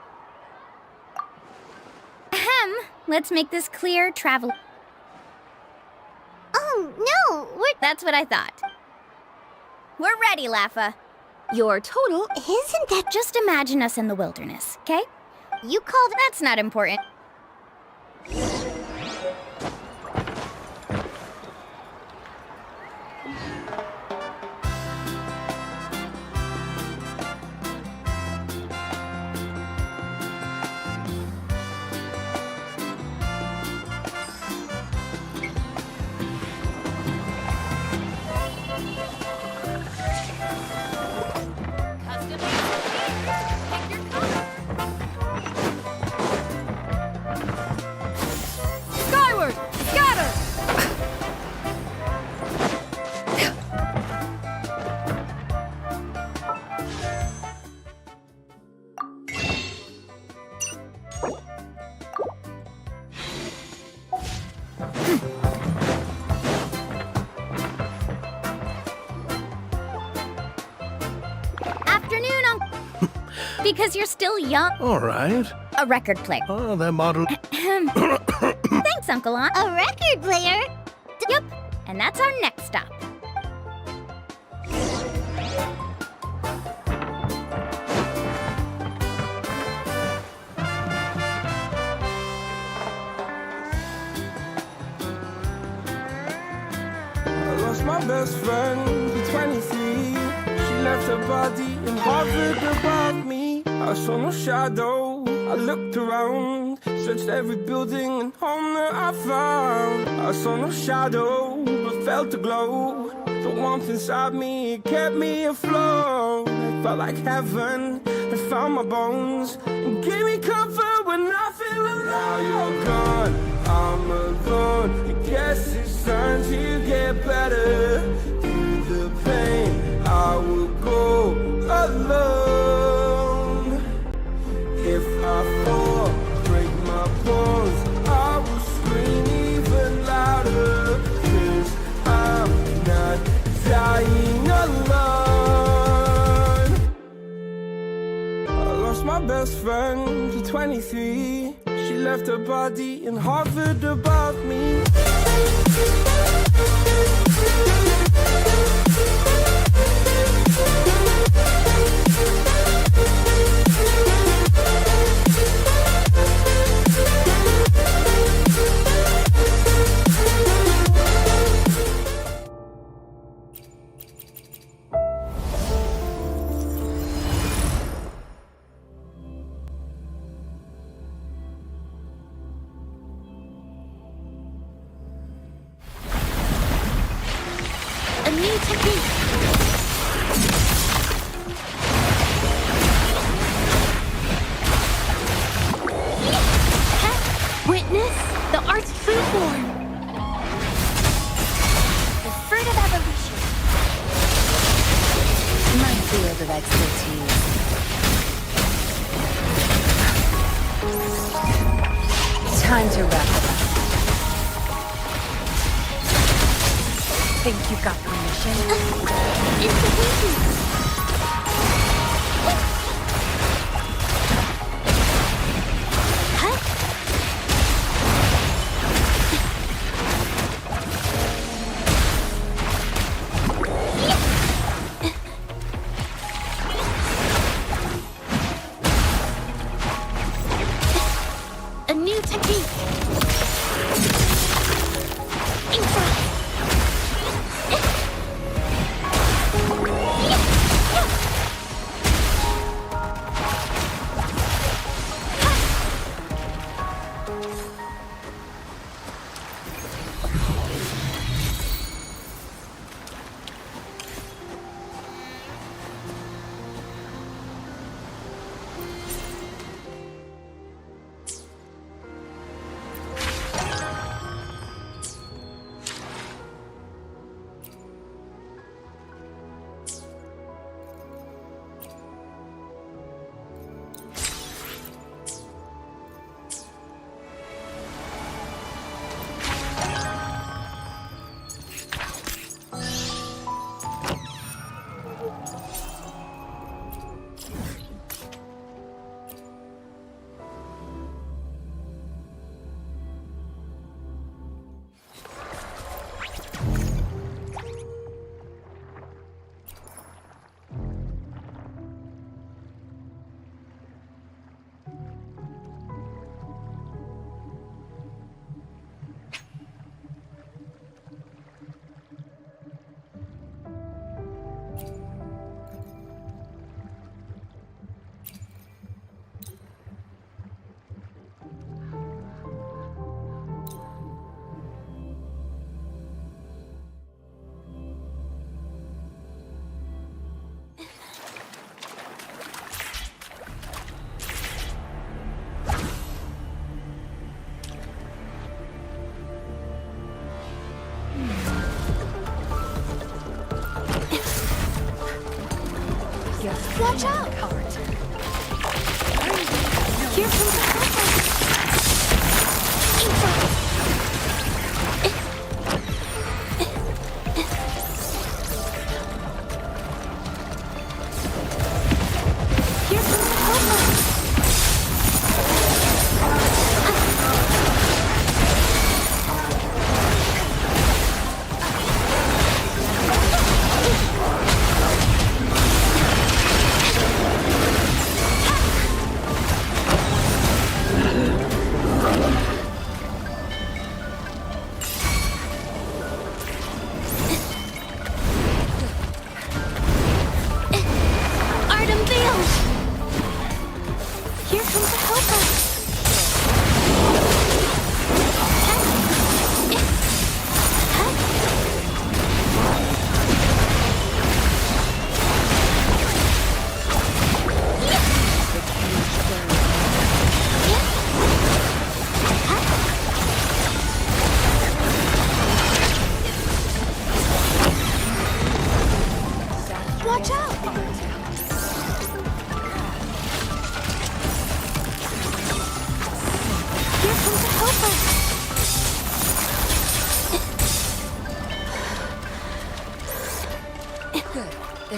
Speaker 2: Ahem. Let's make this clear. Travel.
Speaker 10: Oh, no,
Speaker 2: That's what I thought. We're ready, Lafa.
Speaker 8: Your total
Speaker 10: isn't that...
Speaker 2: Just imagine us in the wilderness, okay?
Speaker 10: You called...
Speaker 2: That's not important.
Speaker 4: Skyward! Scatter!
Speaker 2: Afternoon, because you're still young.
Speaker 20: All right.
Speaker 2: A record player.
Speaker 20: Oh, that model...
Speaker 2: Thanks, Uncle Aunt.
Speaker 10: A record player?
Speaker 2: Yep, and that's our next stop.
Speaker 3: I lost my best friend at 23. She left her body and hovered above me. I saw no shadow. I looked around, searched every building and home that I found. I saw no shadow, but felt a glow. The warmth inside me kept me afloat. It felt like heaven had found my bones and gave me comfort when I feel alone. Now you're gone, I'm alone. I guess it's time to get better. Through the pain, I will go alone. If I fall, break my bones, I will scream even louder. 'Cause I'm not dying alone. I lost my best friend at 23. She left her body and hovered above me.
Speaker 2: A new technique.
Speaker 10: Witness the art's true form. The fruit of evolution.
Speaker 13: My field of expertise. Time to wrap it up. Think you got permission?
Speaker 10: It's a weakness.
Speaker 2: A new technique.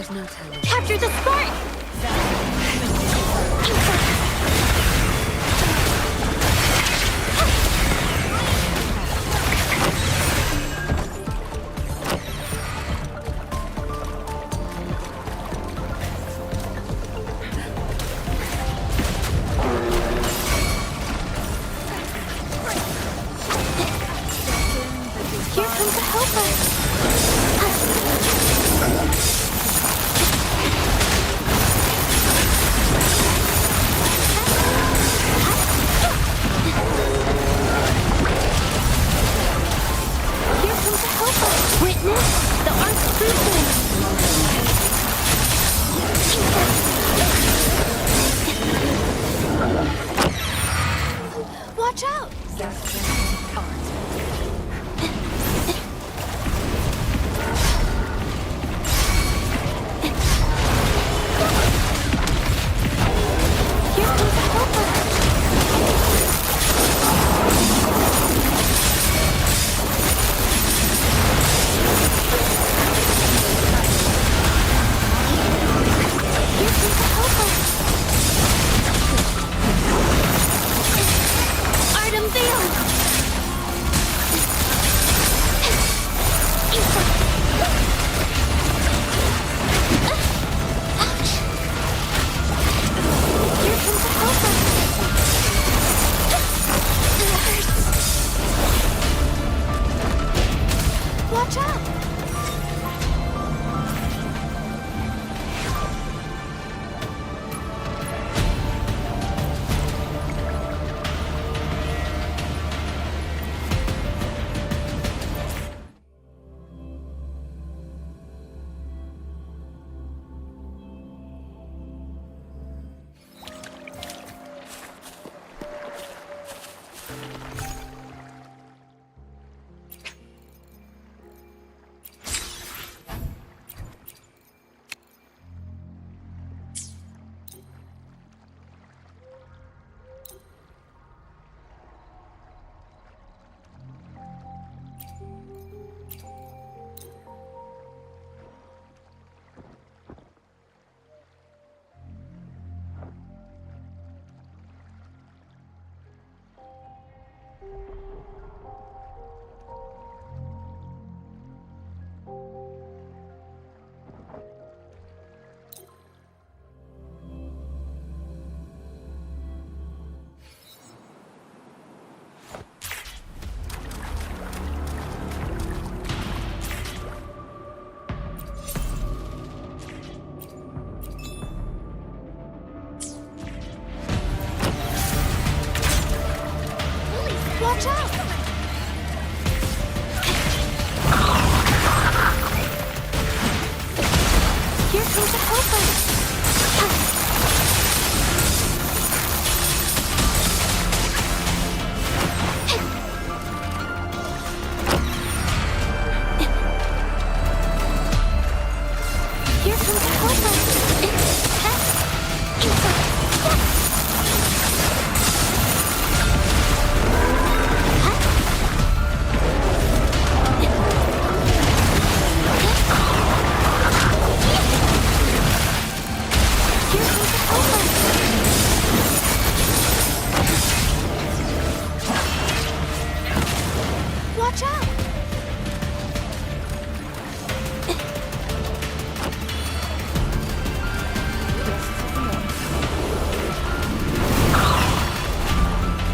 Speaker 2: There's no time. Capture the spark! Here comes the helper! Witness the archpriestess! Watch out! Here comes the helper! Artem Veil! Here comes the helper! It hurts! Watch out! Watch out! Here comes the helper! Here comes the helper! Watch out!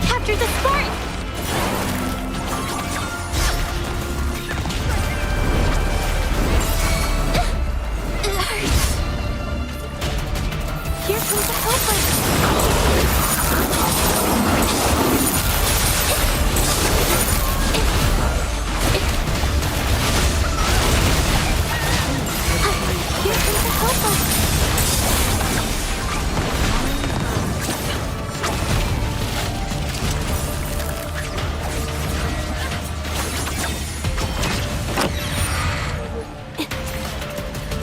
Speaker 2: Capture the spark! It hurts! Here comes the helper! Here comes the helper!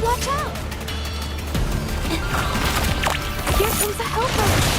Speaker 2: Watch out! Here comes the helper!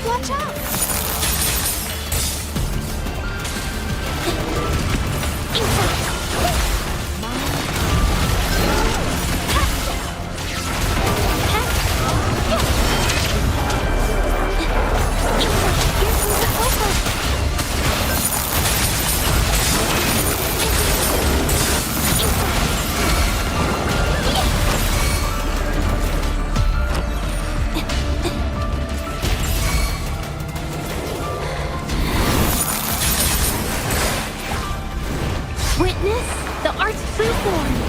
Speaker 2: Watch out!
Speaker 10: Witness the art's freeform.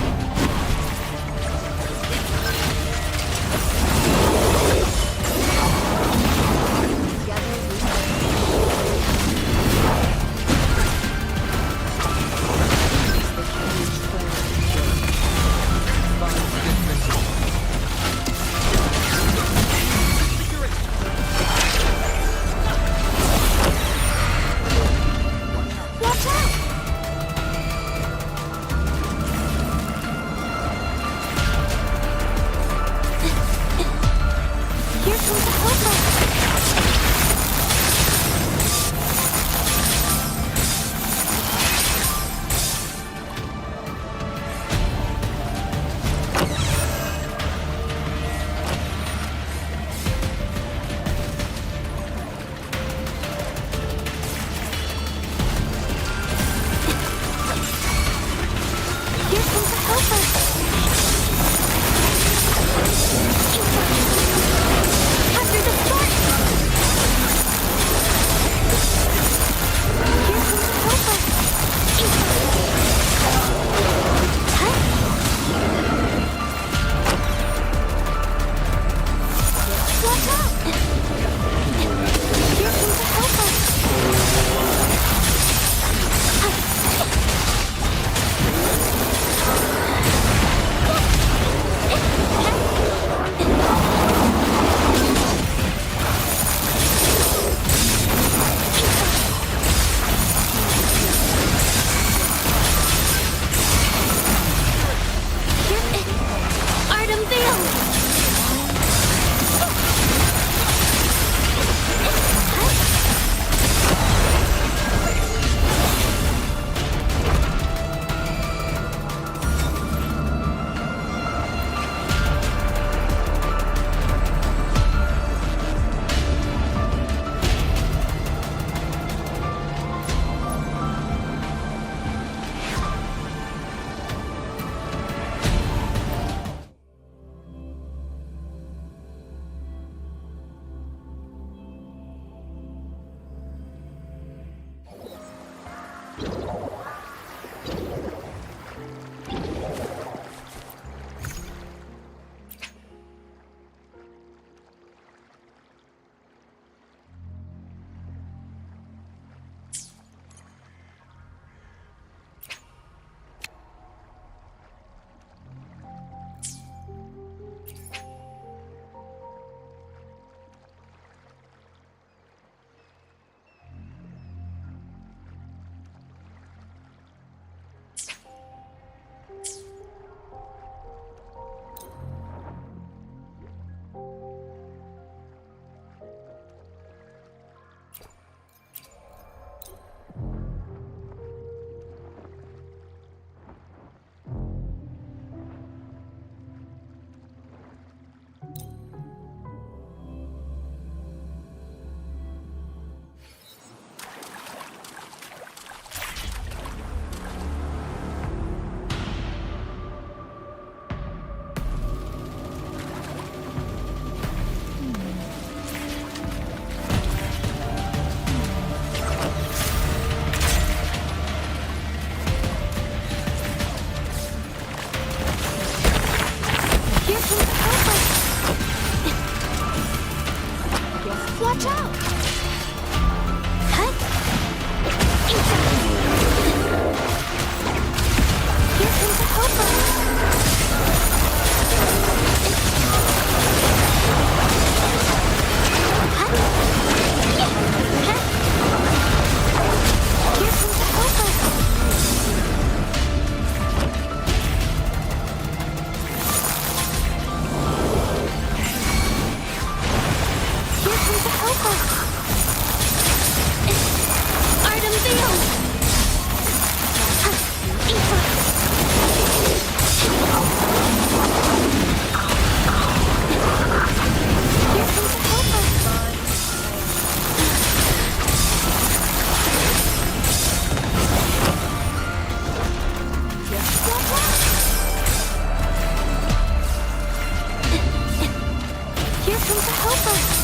Speaker 2: After the storm! Watch out! Here comes a helper!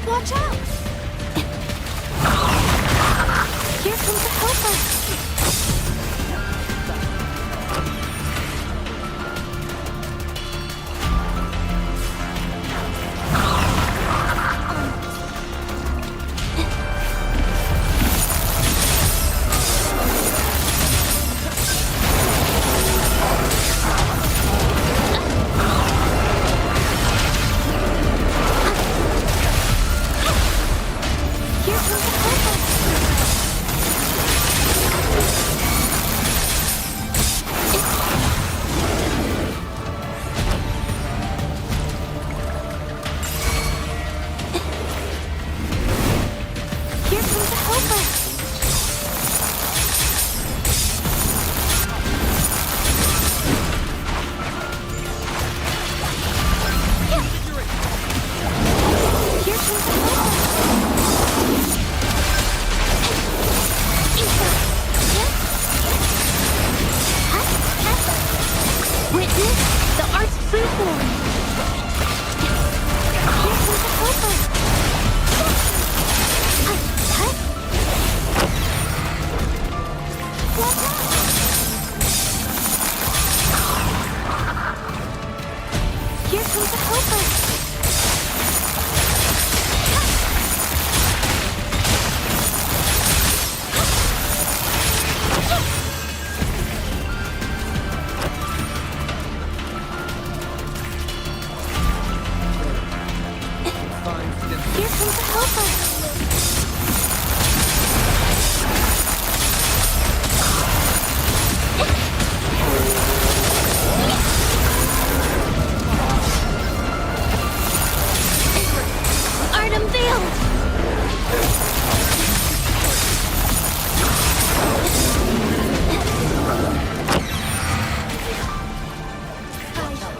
Speaker 2: Watch out! Here comes a helper! to help us. Art unveiled!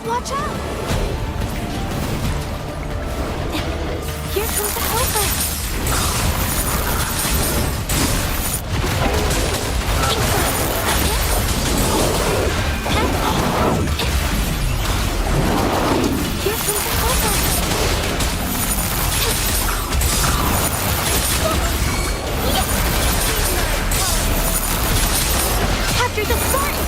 Speaker 2: Watch out! Here comes the helper! Here comes the helper! Capture the Spartan!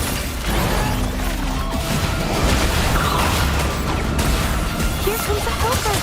Speaker 2: Here comes the helper!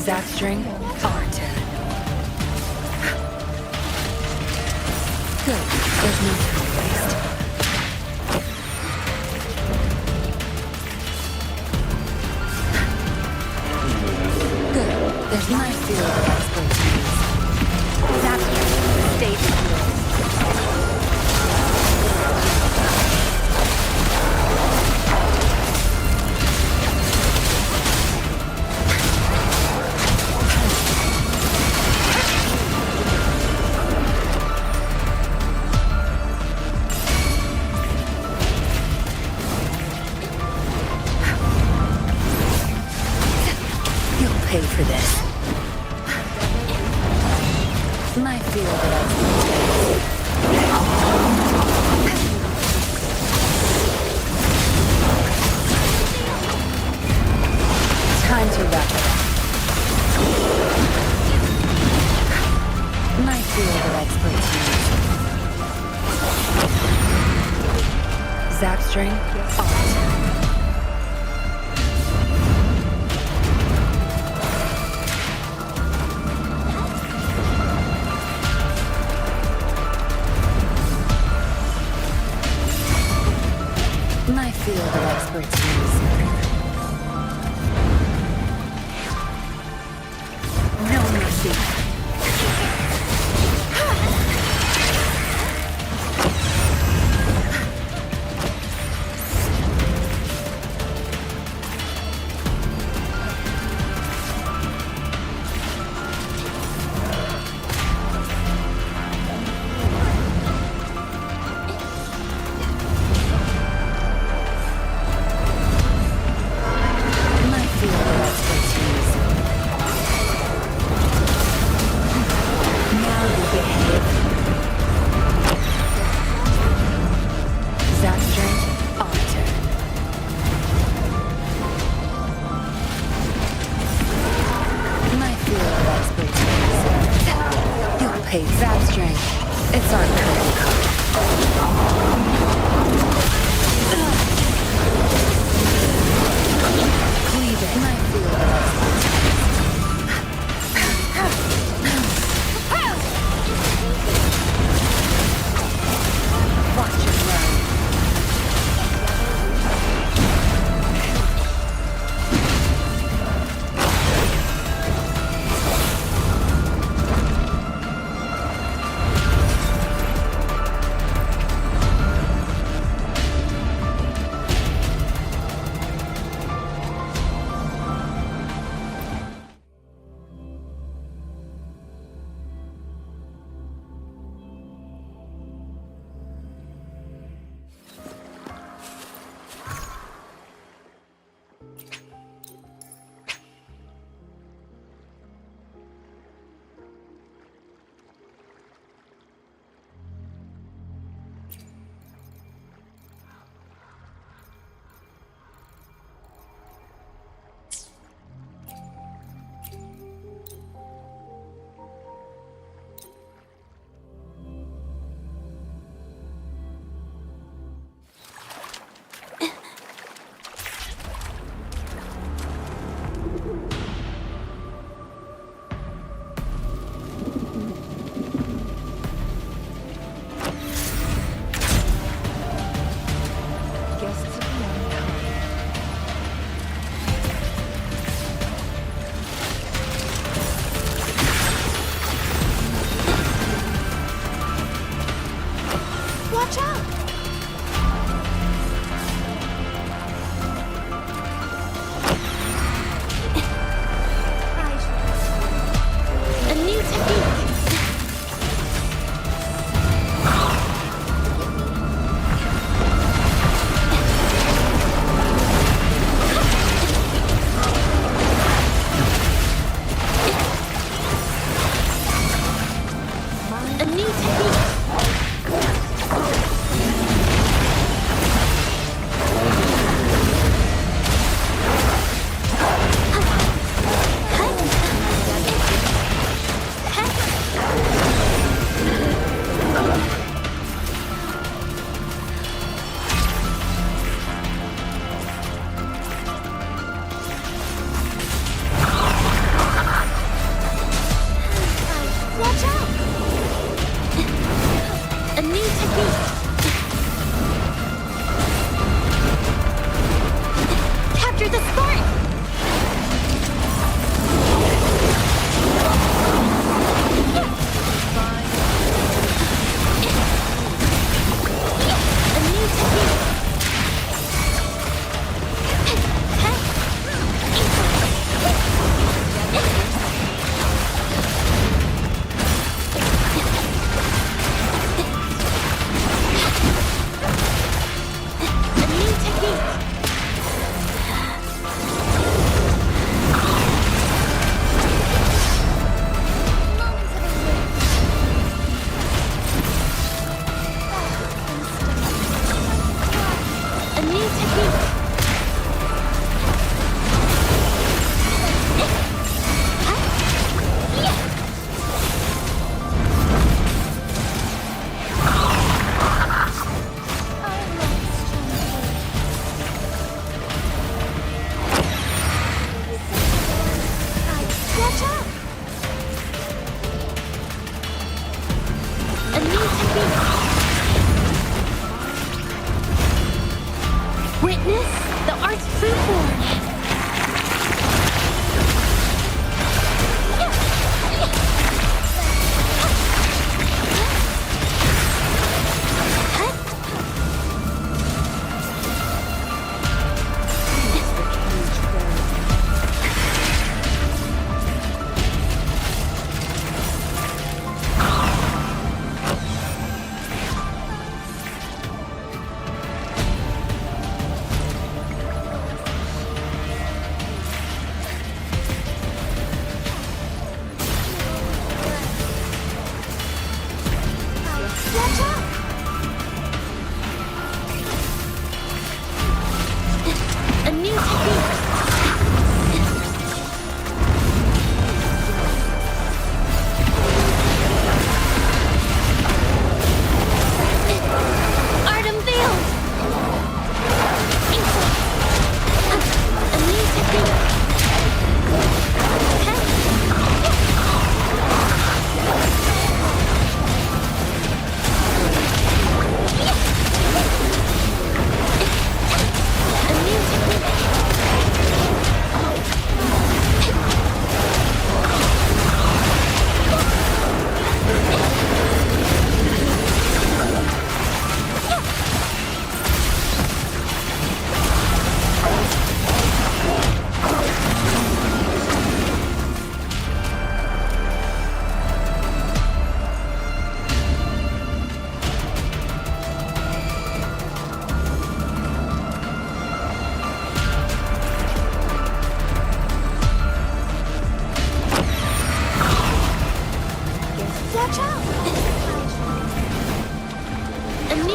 Speaker 13: Zap string, our turn. Good. There's no time to waste. Good. There's my field of expertise. Zap string, stage field. Pay for this. My field of expertise. Time to wrap it up. My field of expertise. Zap string, art. My field of expertise. No mercy.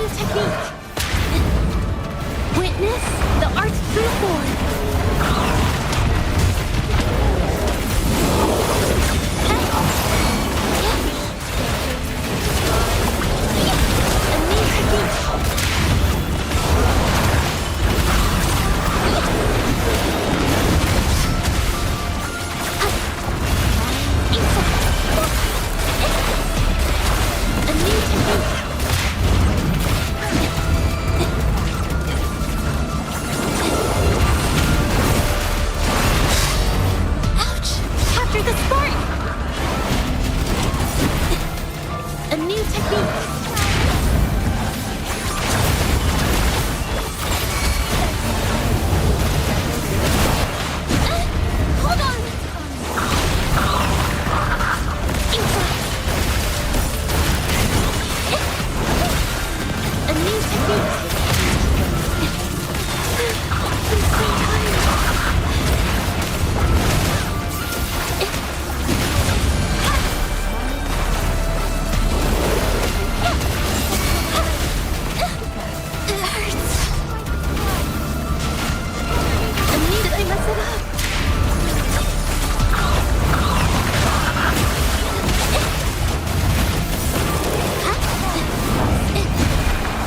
Speaker 2: new technique. Witness the art's true form.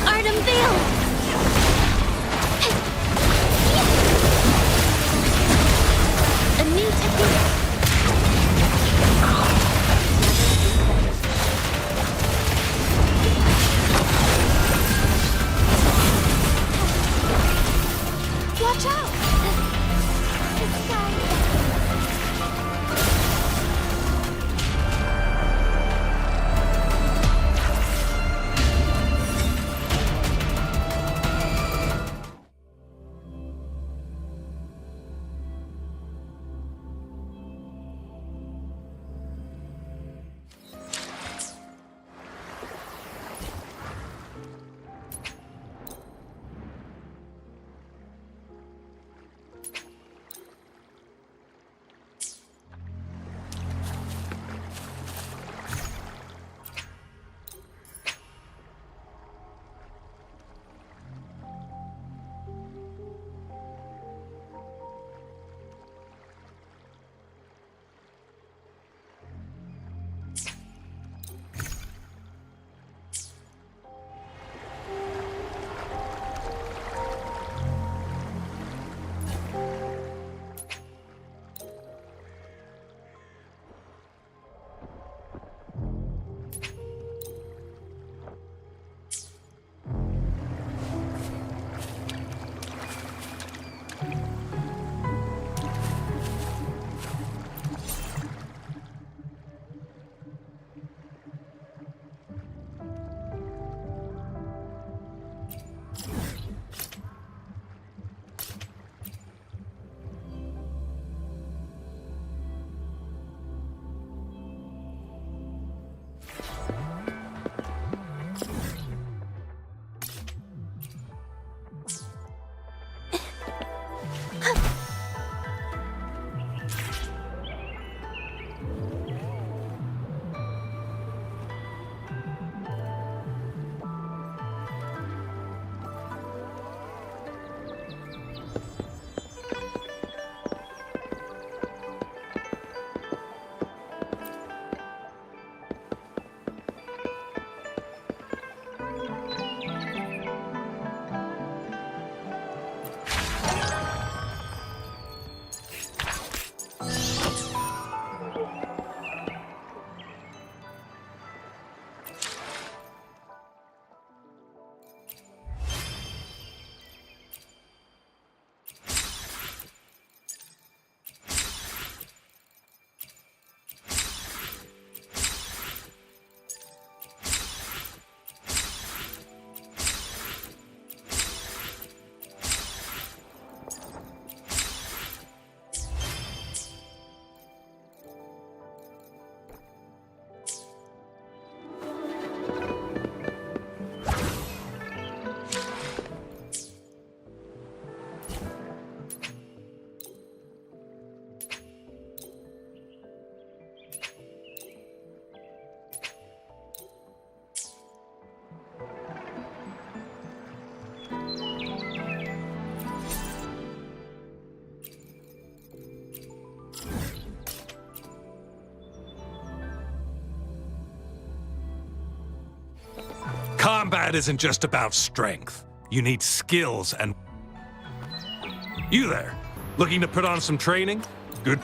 Speaker 2: Art unveiled!
Speaker 6: Combat isn't just about strength. You need skills and... You there, looking to put on some training? Good.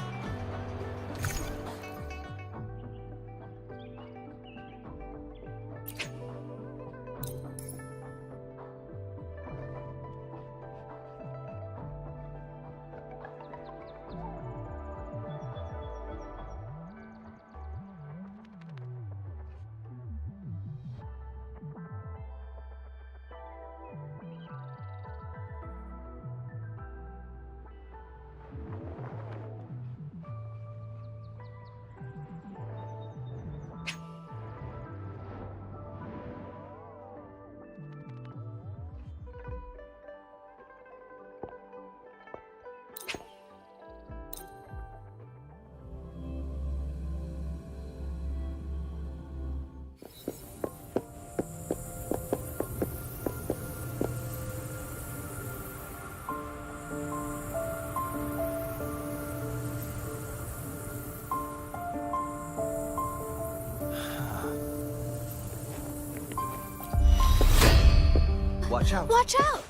Speaker 15: Watch out.
Speaker 2: Watch out!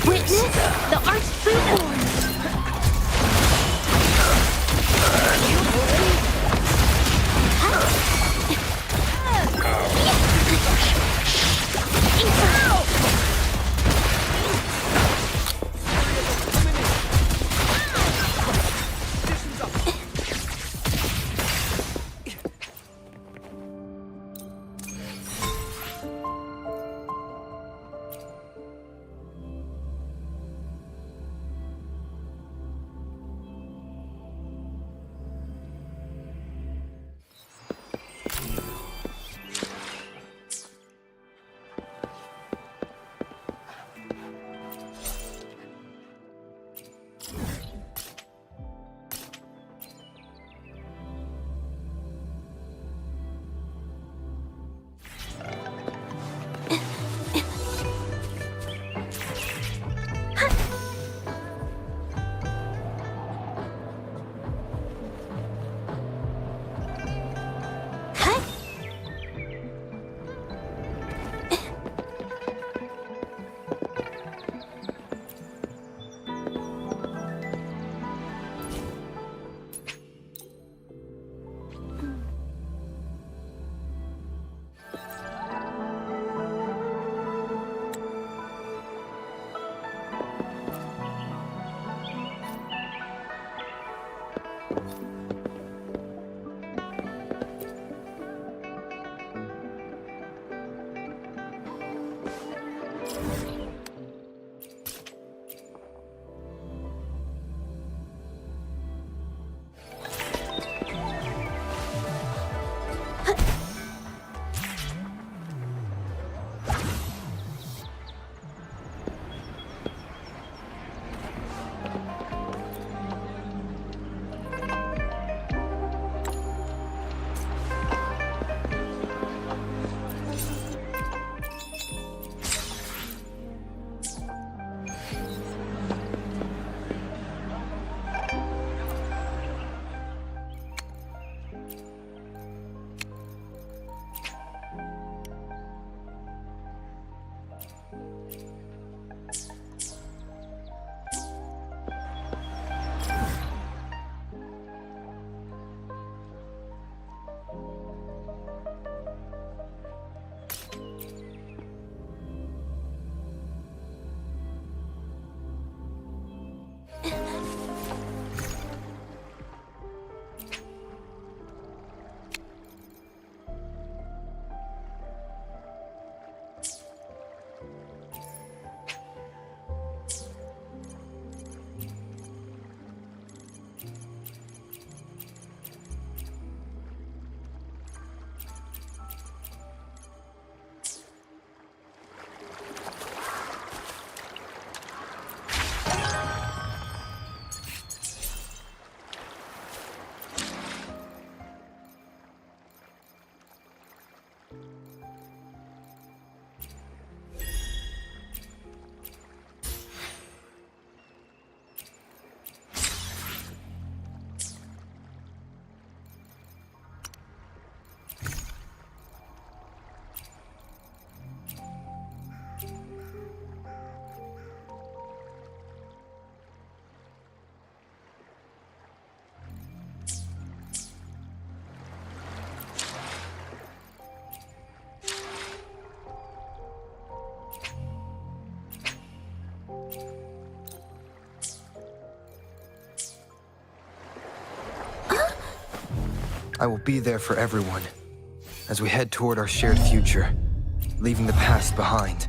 Speaker 10: Witness the Archfiend!
Speaker 5: I will be there for everyone as we head toward our shared future, leaving the past behind.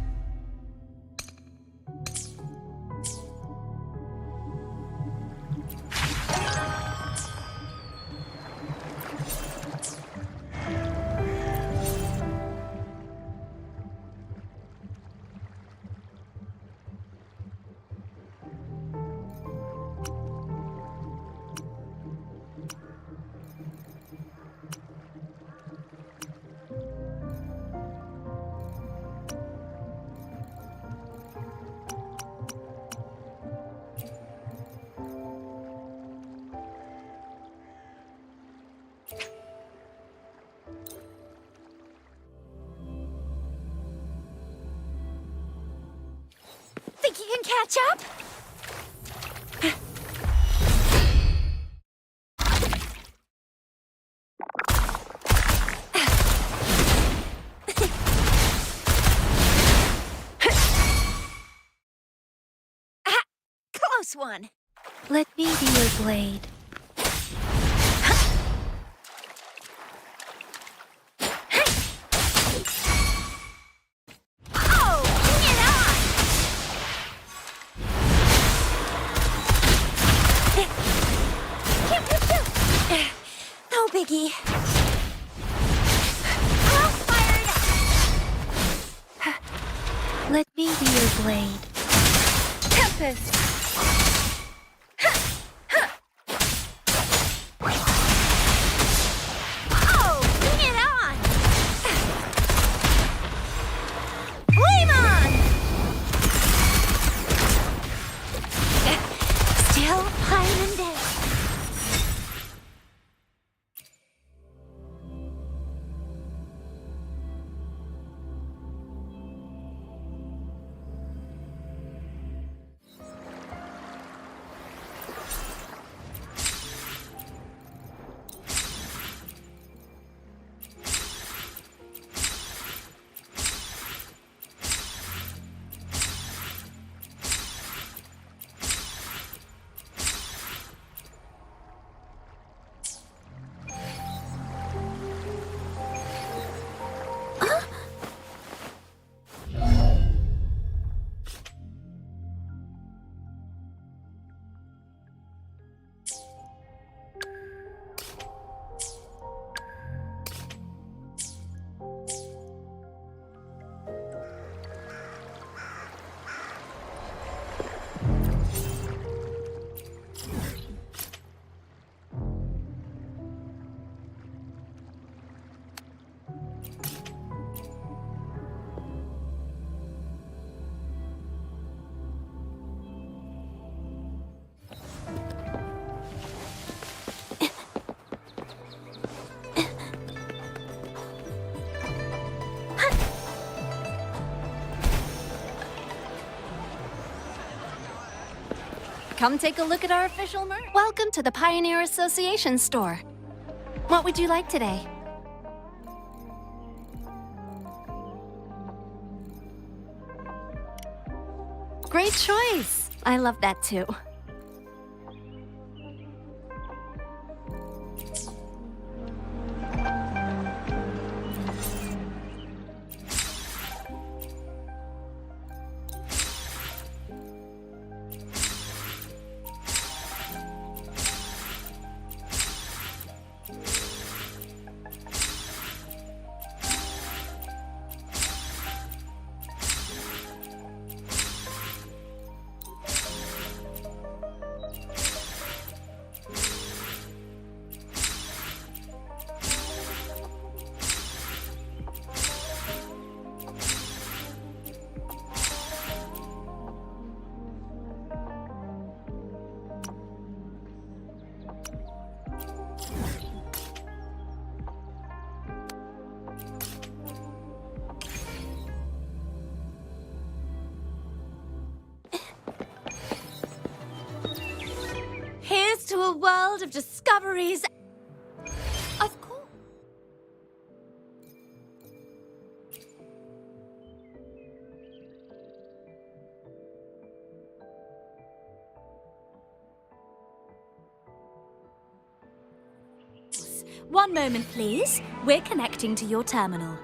Speaker 2: Think you can catch up? Close one. Let me be your blade. No biggie. Crossfired! Let me be your blade. Tempest! Oh, bring it on! Flame on! Still pine and dead. Come take a look at our official merch. Welcome to the Pioneer Association store. What would you like today? Great choice. I love that too. Here's to a world of discoveries. Of course.
Speaker 15: One moment, please. We're connecting to your terminal.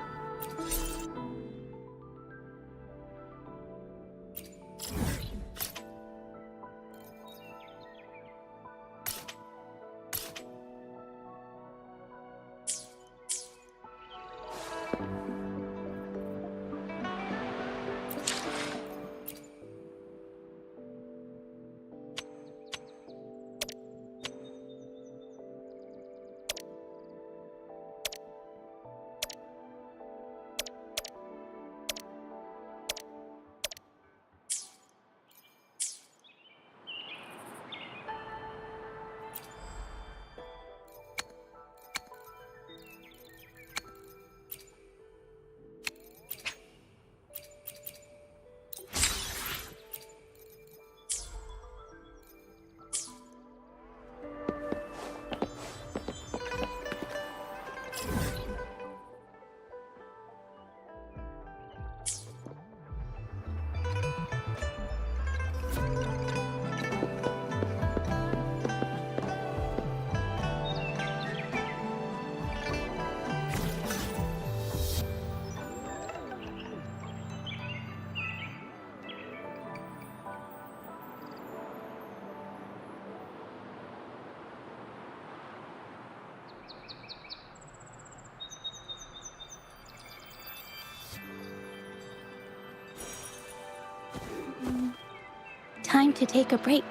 Speaker 10: Time to take a break.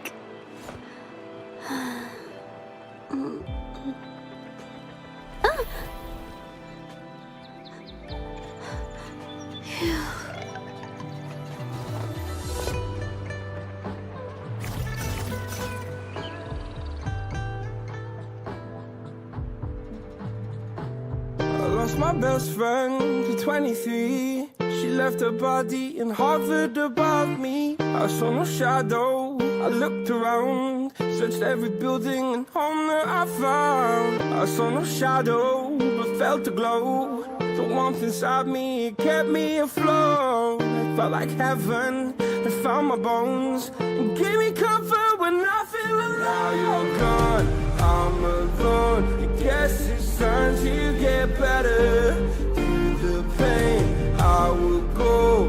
Speaker 3: I lost my best friend to 23. She left her body and hovered above me. I saw no shadow, I looked around, searched every building and home that I found. I saw no shadow, but felt a glow. The warmth inside me, it kept me afloat. It felt like heaven, it found my bones and gave me comfort when I feel alone. Now you're gone, I'm alone. I guess it's time to get better. Through the pain, I will go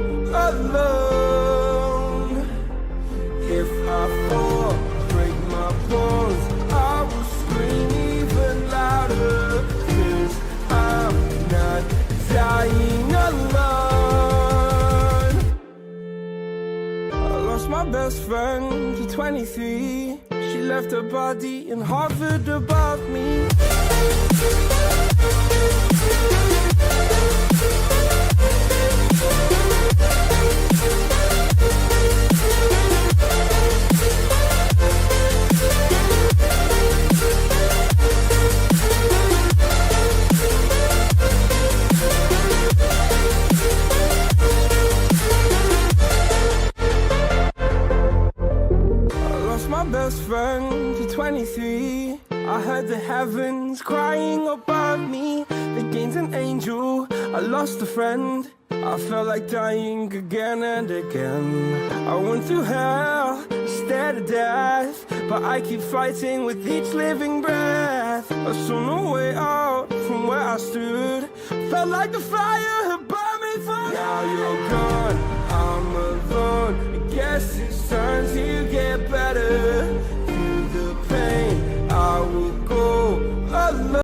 Speaker 3: alone. If I fall, break my bones, I will scream even louder. 'Cause I'm not dying alone. I lost my best friend to 23. She left her body and hovered above me. Best friend to 23. I heard the heavens crying above me. The gain's an angel, I lost a friend. I felt like dying again and again. I went through hell, stared at death, but I keep fighting with each living breath. I saw no way out from where I stood. Felt like the fire had burned me for. Now you're gone, I'm alone. I guess it's time to